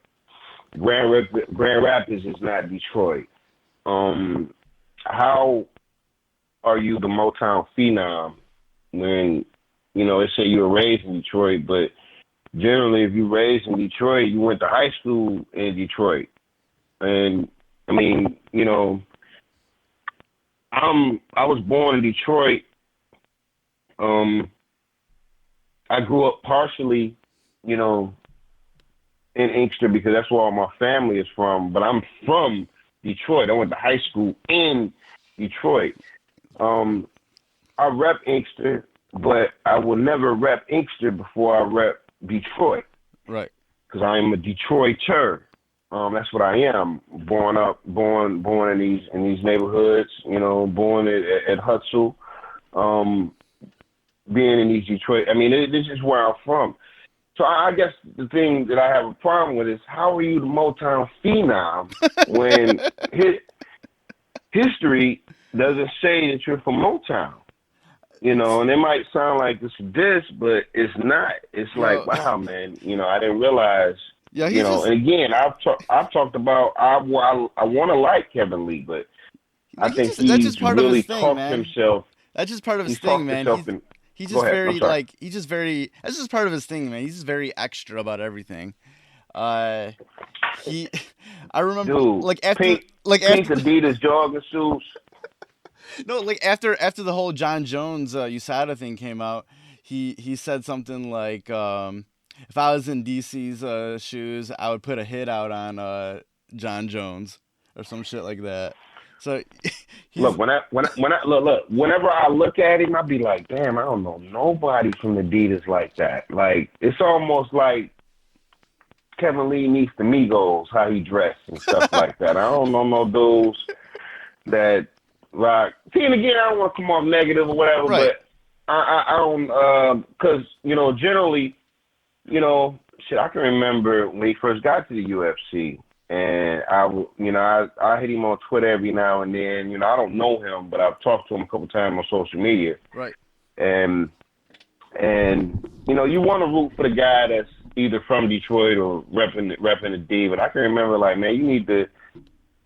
Grand Rapids is not Detroit. How are you the Motown phenom when, they say you were raised in Detroit, but generally if you're raised in Detroit, you went to high school in Detroit. And, I was born in Detroit. I grew up partially, in Inkster because that's where all my family is from, but I'm from Detroit. I went to high school in Detroit. I rep Inkster, but I will never rep Inkster before I rep Detroit. Right. Because I am a Detroiter. That's what I am. Born in these neighborhoods. Born at Hutzel. Being in these Detroit. This is where I'm from. So I guess the thing that I have a problem with is how are you the Motown phenom when history doesn't say that you're from Motown? And it might sound like it's this, but it's not. It's like, wow, man, I didn't realize. Yeah, and again, I've talked about I want to like Kevin Lee, but I think he's really talked himself. That's just part of his thing, man. He's just very that's just part of his thing, man. He's just very extra about everything. I remember, dude, pink Adidas jogging suits. No, after the whole John Jones USADA thing came out, he said something like, if I was in DC's shoes, I would put a hit out on John Jones or some shit like that. So look, whenever I look at him, I be like, damn, I don't know nobody from Adidas like that. Like, it's almost like Kevin Lee meets the Migos, how he dressed and stuff like that. I don't know no dudes that rock. See, and again, I don't want to come off negative or whatever, right. But I don't, because, generally, I can remember when he first got to the UFC. And I hit him on Twitter every now and then. I don't know him, but I've talked to him a couple times on social media. Right. And you want to root for the guy that's either from Detroit or repping the D. But I can remember, like, man, you need to,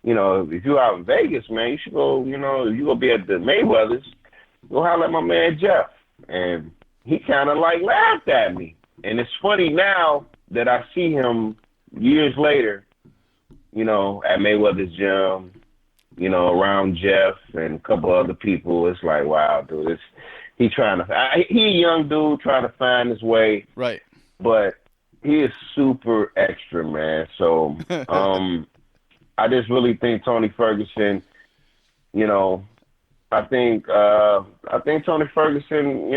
if you're out in Vegas, man, you should go. If you gonna be at the Mayweathers, go holler at my man Jeff. And he kind of like laughed at me. And it's funny now that I see him years later. At Mayweather's gym, around Jeff and a couple other people. It's like, wow, dude, he a young dude trying to find his way. Right. But he is super extra, man. So I just really think Tony Ferguson, I think Tony Ferguson,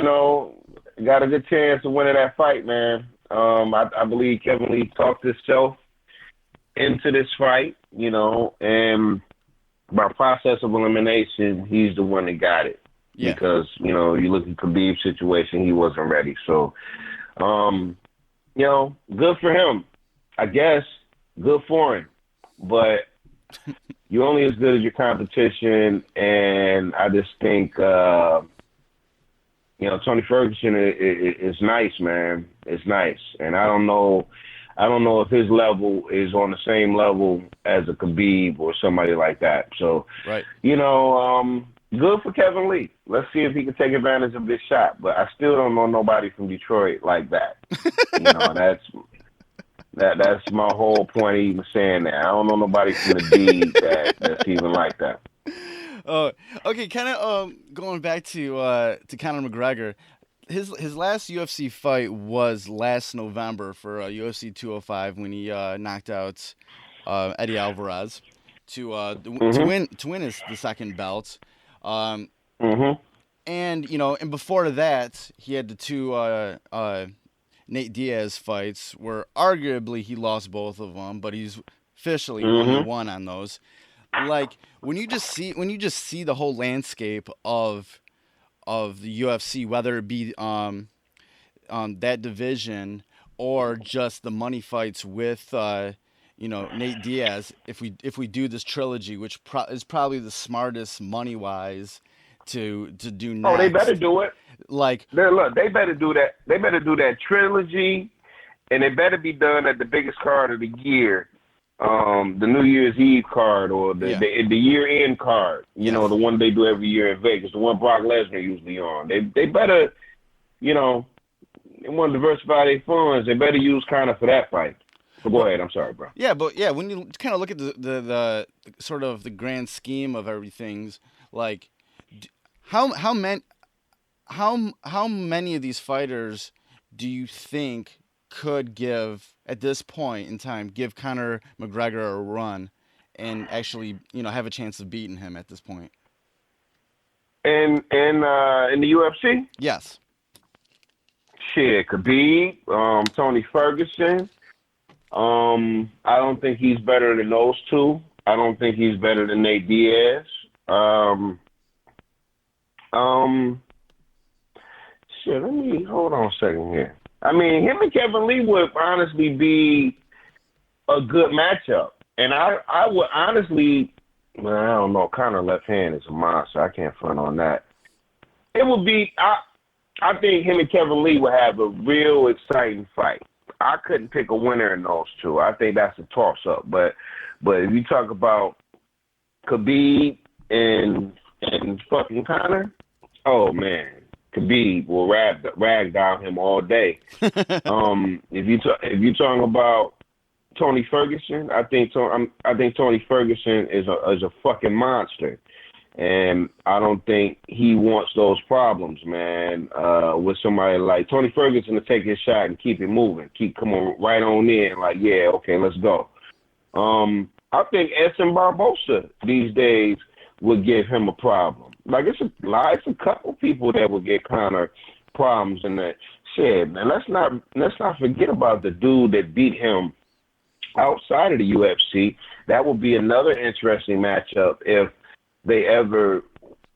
got a good chance of winning that fight, man. I believe Kevin Lee talked himself into this fight, and by process of elimination, he's the one that got it. Yeah. Because, you look at Khabib's situation, he wasn't ready. So, good for him. I guess good for him. But you're only as good as your competition, and I just think, Tony Ferguson is nice, man. It's nice. And I don't know if his level is on the same level as a Khabib or somebody like that. So, right. Good for Kevin Lee. Let's see if he can take advantage of this shot. But I still don't know nobody from Detroit like that. That's my whole point of even saying that. I don't know nobody from the D that's even like that. Okay, kind of going back to Conor McGregor. His last UFC fight was last November for UFC 205 when he knocked out Eddie Alvarez to win the second belt. And and before that, he had the two Nate Diaz fights where arguably he lost both of them, but he's officially 1-1 on those. Like when you just see the whole landscape of the UFC, whether it be that division or just the money fights with Nate Diaz, if we do this trilogy, which is probably the smartest money wise to do next. Oh, they better do it. Like, they better do that. They better do that trilogy, and it better be done at the biggest card of the year, the New Year's Eve card or the year-end card. The one they do every year in Vegas, the one Brock Lesnar usually on. They better, they want to diversify their funds. They better use Conor for that fight. But go ahead. I'm sorry, bro. Yeah, but yeah, when you kind of look at the sort of the grand scheme of everything, like how many of these fighters do you think could give at this point in time give Conor McGregor a run and actually have a chance of beating him at this point? In the UFC? Yes. Shit, Khabib, Tony Ferguson. I don't think he's better than those two. I don't think he's better than Nate Diaz. Shit, let me hold on a second here. I mean, him and Kevin Lee would honestly be a good matchup. And I would honestly, I don't know, Conor left hand is a monster. I can't front on that. It would be, I think him and Kevin Lee would have a real exciting fight. I couldn't pick a winner in those two. I think that's a toss-up. But if you talk about Khabib and fucking Conor, oh, man. Khabib will rag down him all day. If you talking about Tony Ferguson, I think Tony Ferguson is a fucking monster, and I don't think he wants those problems, man. With somebody like Tony Ferguson to take his shot and keep it moving, keep coming right on in, like okay, let's go. I think Edson Barbosa these days would give him a problem. Like it's a couple people that will get Conor problems in that shit. Man, let's not forget about the dude that beat him outside of the UFC. That would be another interesting matchup if they ever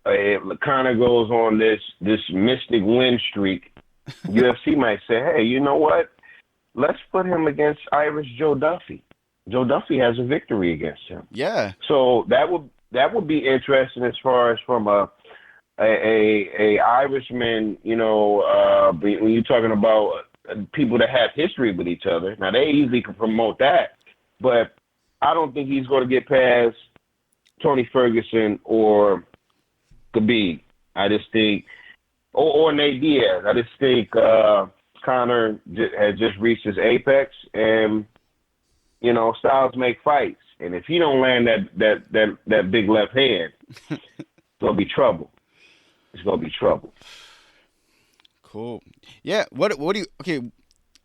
if Conor goes on this mystic win streak. UFC might say, hey, you know what? Let's put him against Irish Joe Duffy. Joe Duffy has a victory against him. Yeah. So that would be interesting as far as from a Irishman, when you're talking about people that have history with each other. Now, they easily can promote that, but I don't think he's going to get past Tony Ferguson or Khabib. I just think, or Nate Diaz. I just think Conor has just reached his apex, and styles make fights. And if he don't land that big left hand, it's gonna be trouble. It's gonna be trouble. Cool. Yeah. What do you? Okay,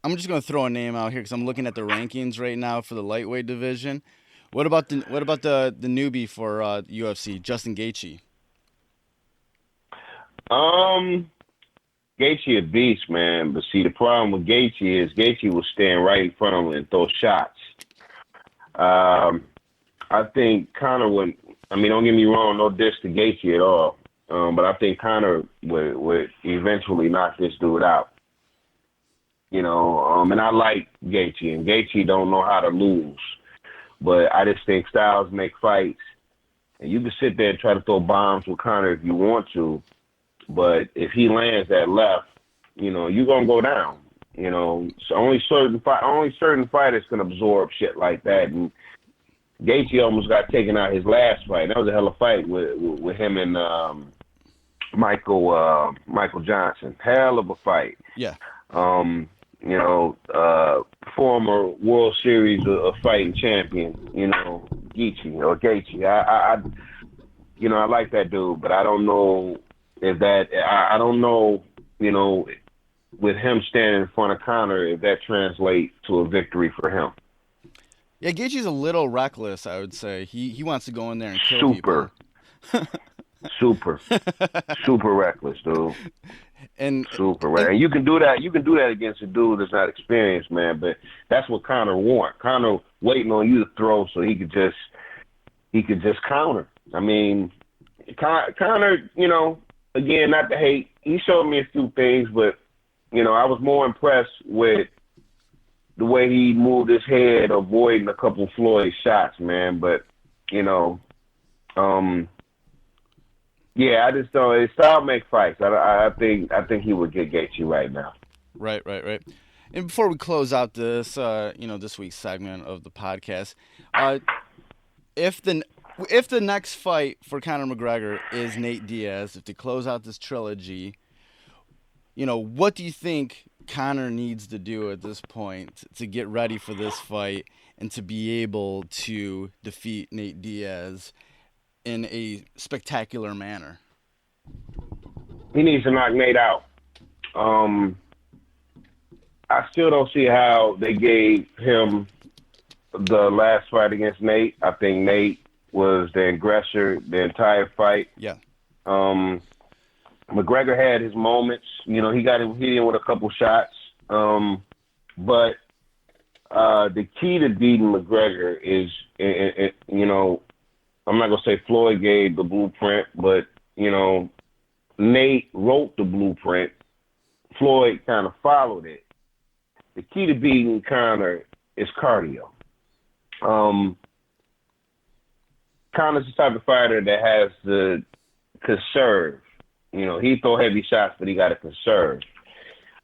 I'm just gonna throw a name out here because I'm looking at the rankings right now for the lightweight division. What about the newbie for UFC, Justin Gaethje? Gaethje a beast, man. But see, the problem with Gaethje is Gaethje will stand right in front of him and throw shots. I think Conor would. I mean, don't get me wrong, no diss to Gaethje at all. But I think Conor would eventually knock this dude out. You know, and I like Gaethje, and Gaethje don't know how to lose. But I just think styles make fights. And you can sit there and try to throw bombs with Conor if you want to. But if he lands that left, you know, you're going to go down. You know, so only certain fighters can absorb shit like that. And Gaethje almost got taken out his last fight. That was a hell of a fight with him and Michael Johnson. Hell of a fight. Yeah. You know, former World Series of fighting champion, you know, Gaethje. I you know, I like that dude, but I don't know if that, I don't know, you know, with him standing in front of Conor, if that translates to a victory for him. Yeah, Gaethje's a little reckless, I would say. He wants to go in there and kill people. Super reckless, dude. And super reckless. And you can do that. You can do that against a dude that's not experienced, man. But that's what Conor wants. Conor waiting on you to throw so he could just counter. I mean, Conor, you know, again, not to hate, he showed me a few things, but you know, I was more impressed with the way he moved his head, avoiding a couple Floyd shots, man. But you know, yeah, I just don't. His style make fights. I think he would get Gaethje right now. Right. And before we close out this, this week's segment of the podcast, if the next fight for Conor McGregor is Nate Diaz, if they close out this trilogy, you know, what do you think Conor needs to do at this point to get ready for this fight and to be able to defeat Nate Diaz in a spectacular manner? He needs to knock Nate out. I still don't see how they gave him the last fight against Nate. I think Nate was the aggressor the entire fight. Yeah. McGregor had his moments. You know, he got hit in with a couple shots. But the key to beating McGregor is, you know, I'm not going to say Floyd gave the blueprint, but, you know, Nate wrote the blueprint. Floyd kind of followed it. The key to beating Conor is cardio. Conor's the type of fighter that has to conserve. You know, he throw heavy shots, but he got to conserve.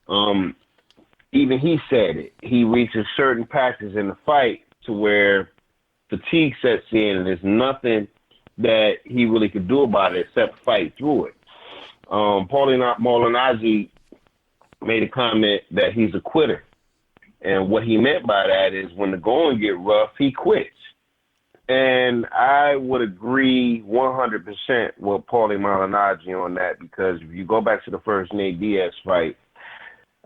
Even he said it. He reaches certain patches in the fight to where fatigue sets in, and there's nothing that he really could do about it except fight through it. Paulie Malignaggi made a comment that he's a quitter. And what he meant by that is when the going get rough, he quits. And I would agree 100% with Paulie Malignaggi on that, because if you go back to the first Nate Diaz fight,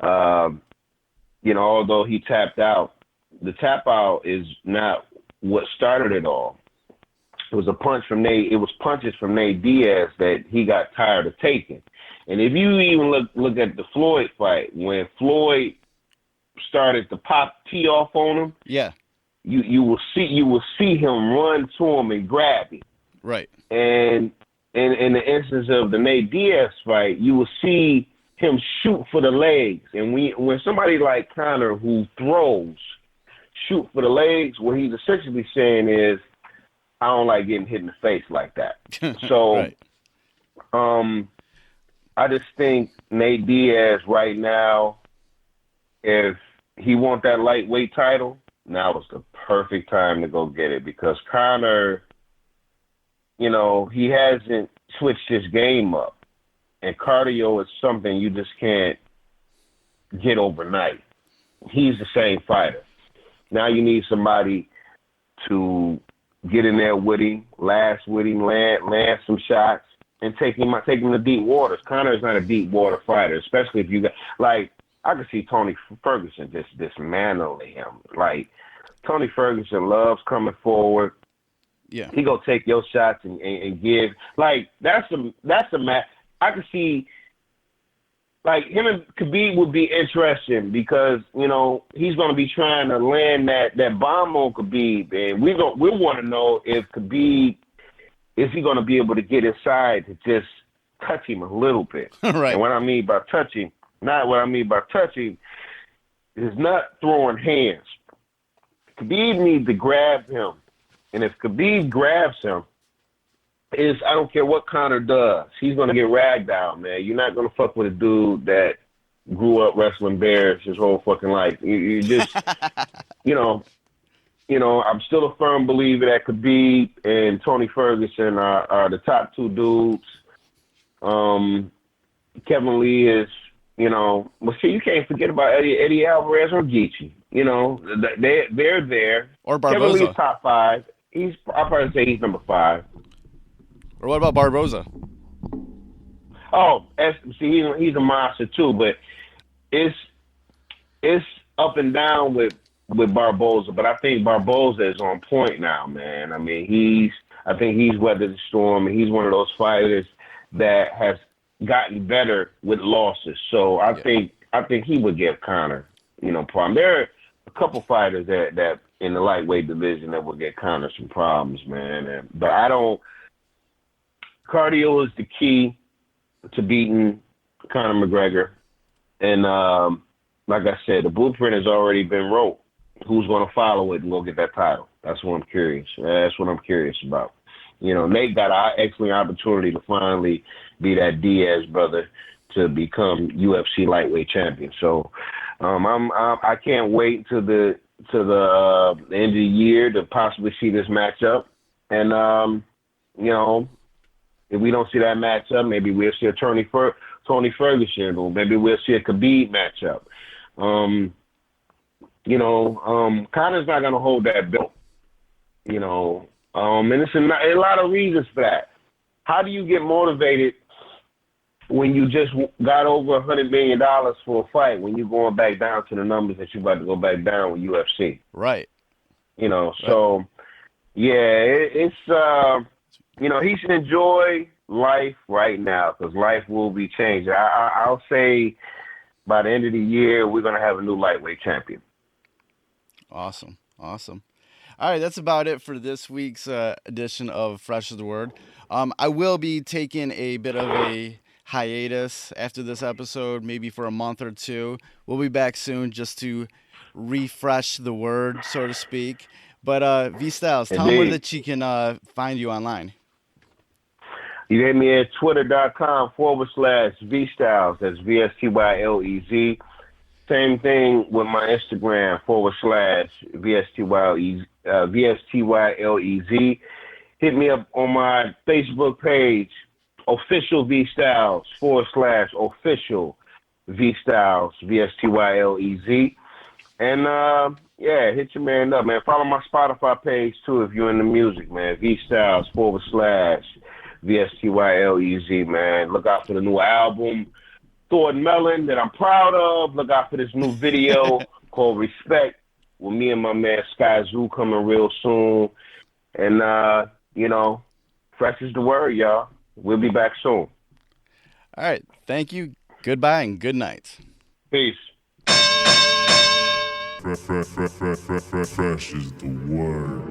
you know, although he tapped out, the tap out is not what started it all. It was punches from Nate Diaz that he got tired of taking. And if you even look at the Floyd fight, when Floyd started to tee off on him, yeah, you will see him run to him and grab him. Right. And in the instance of the Nate Diaz fight, you will see him shoot for the legs. And when somebody like Conor, who throws, shoot for the legs, what he's essentially saying is, I don't like getting hit in the face like that. So, right. I just think Nate Diaz right now, if he wants that lightweight title, now is the perfect time to go get it, because Conor, you know, he hasn't switched his game up. And cardio is something you just can't get overnight. He's the same fighter. Now you need somebody to get in there with him, last with him, land some shots, and take him to deep waters. Connor's not a deep water fighter, especially if you got, like, I could see Tony Ferguson just dismantling him. Like, Tony Ferguson loves coming forward. Yeah. He gonna take your shots and give. Like, that's a match. I could see, like, him and Khabib would be interesting because, you know, he's going to be trying to land that bomb on Khabib. And we want to know if Khabib, is he going to be able to get inside to just touch him a little bit. Right. And what I mean by touching, is not throwing hands. Khabib needs to grab him. And if Khabib grabs him, I don't care what Conor does. He's going to get ragged out, man. You're not going to fuck with a dude that grew up wrestling bears his whole fucking life. You just, you know, I'm still a firm believer that Khabib and Tony Ferguson are the top two dudes. Kevin Lee is, you know, well, see, you can't forget about Eddie Alvarez or Geechee. You know, they're there. Or Barboza. Kevin Lee's top 5. I'll probably say he's number 5. Or what about Barboza? Oh, see, he's a monster too, but it's up and down with Barboza. But I think Barboza is on point now, man. I mean, I think he's weathered the storm, and he's one of those fighters that has gotten better with losses. So I think he would give Conor, you know, problem. There are a couple fighters that in the lightweight division that would get Conor some problems, man. But I don't. Cardio is the key to beating Conor McGregor. And like I said, the blueprint has already been wrote. Who's going to follow it and go get that title? That's what I'm curious. That's what I'm curious about. You know, Nate got an excellent opportunity to finally be that Diaz brother to become UFC lightweight champion. So I can't wait to the end of the year to possibly see this matchup. And, you know, if we don't see that matchup, maybe we'll see a Tony Ferguson, or maybe we'll see a Khabib matchup. You know, Conor's not going to hold that belt. You know, and it's a lot of reasons for that. How do you get motivated when you just got over $100 million for a fight, when you're going back down to the numbers that you're about to go back down with UFC? Right. You know, so, yeah, it's you know, he should enjoy life right now because life will be changed. I'll say by the end of the year, we're going to have a new lightweight champion. Awesome. All right, that's about it for this week's edition of Fresh as the Word. I will be taking a bit of a hiatus after this episode, maybe for a month or two. We'll be back soon just to refresh the word, so to speak. But Vstylez, tell them where that you can find you online. You hit me at twitter.com/Vstylez. That's VSTYLEZ. Same thing with my Instagram /VSTYLEZ. Hit me up on my Facebook page, Official Vstylez /Official Vstylez, VSTYLEZ. And yeah, hit your man up, man. Follow my Spotify page too if you're into music, man. Vstylez /VSTYLEZ, man. Look out for the new album, Thor and Melon, that I'm proud of. Look out for this new video called Respect with me and my man Sky Zoo coming real soon. And, you know, fresh is the word, y'all. We'll be back soon. All right. Thank you. Goodbye and good night. Peace. Fresh is the word.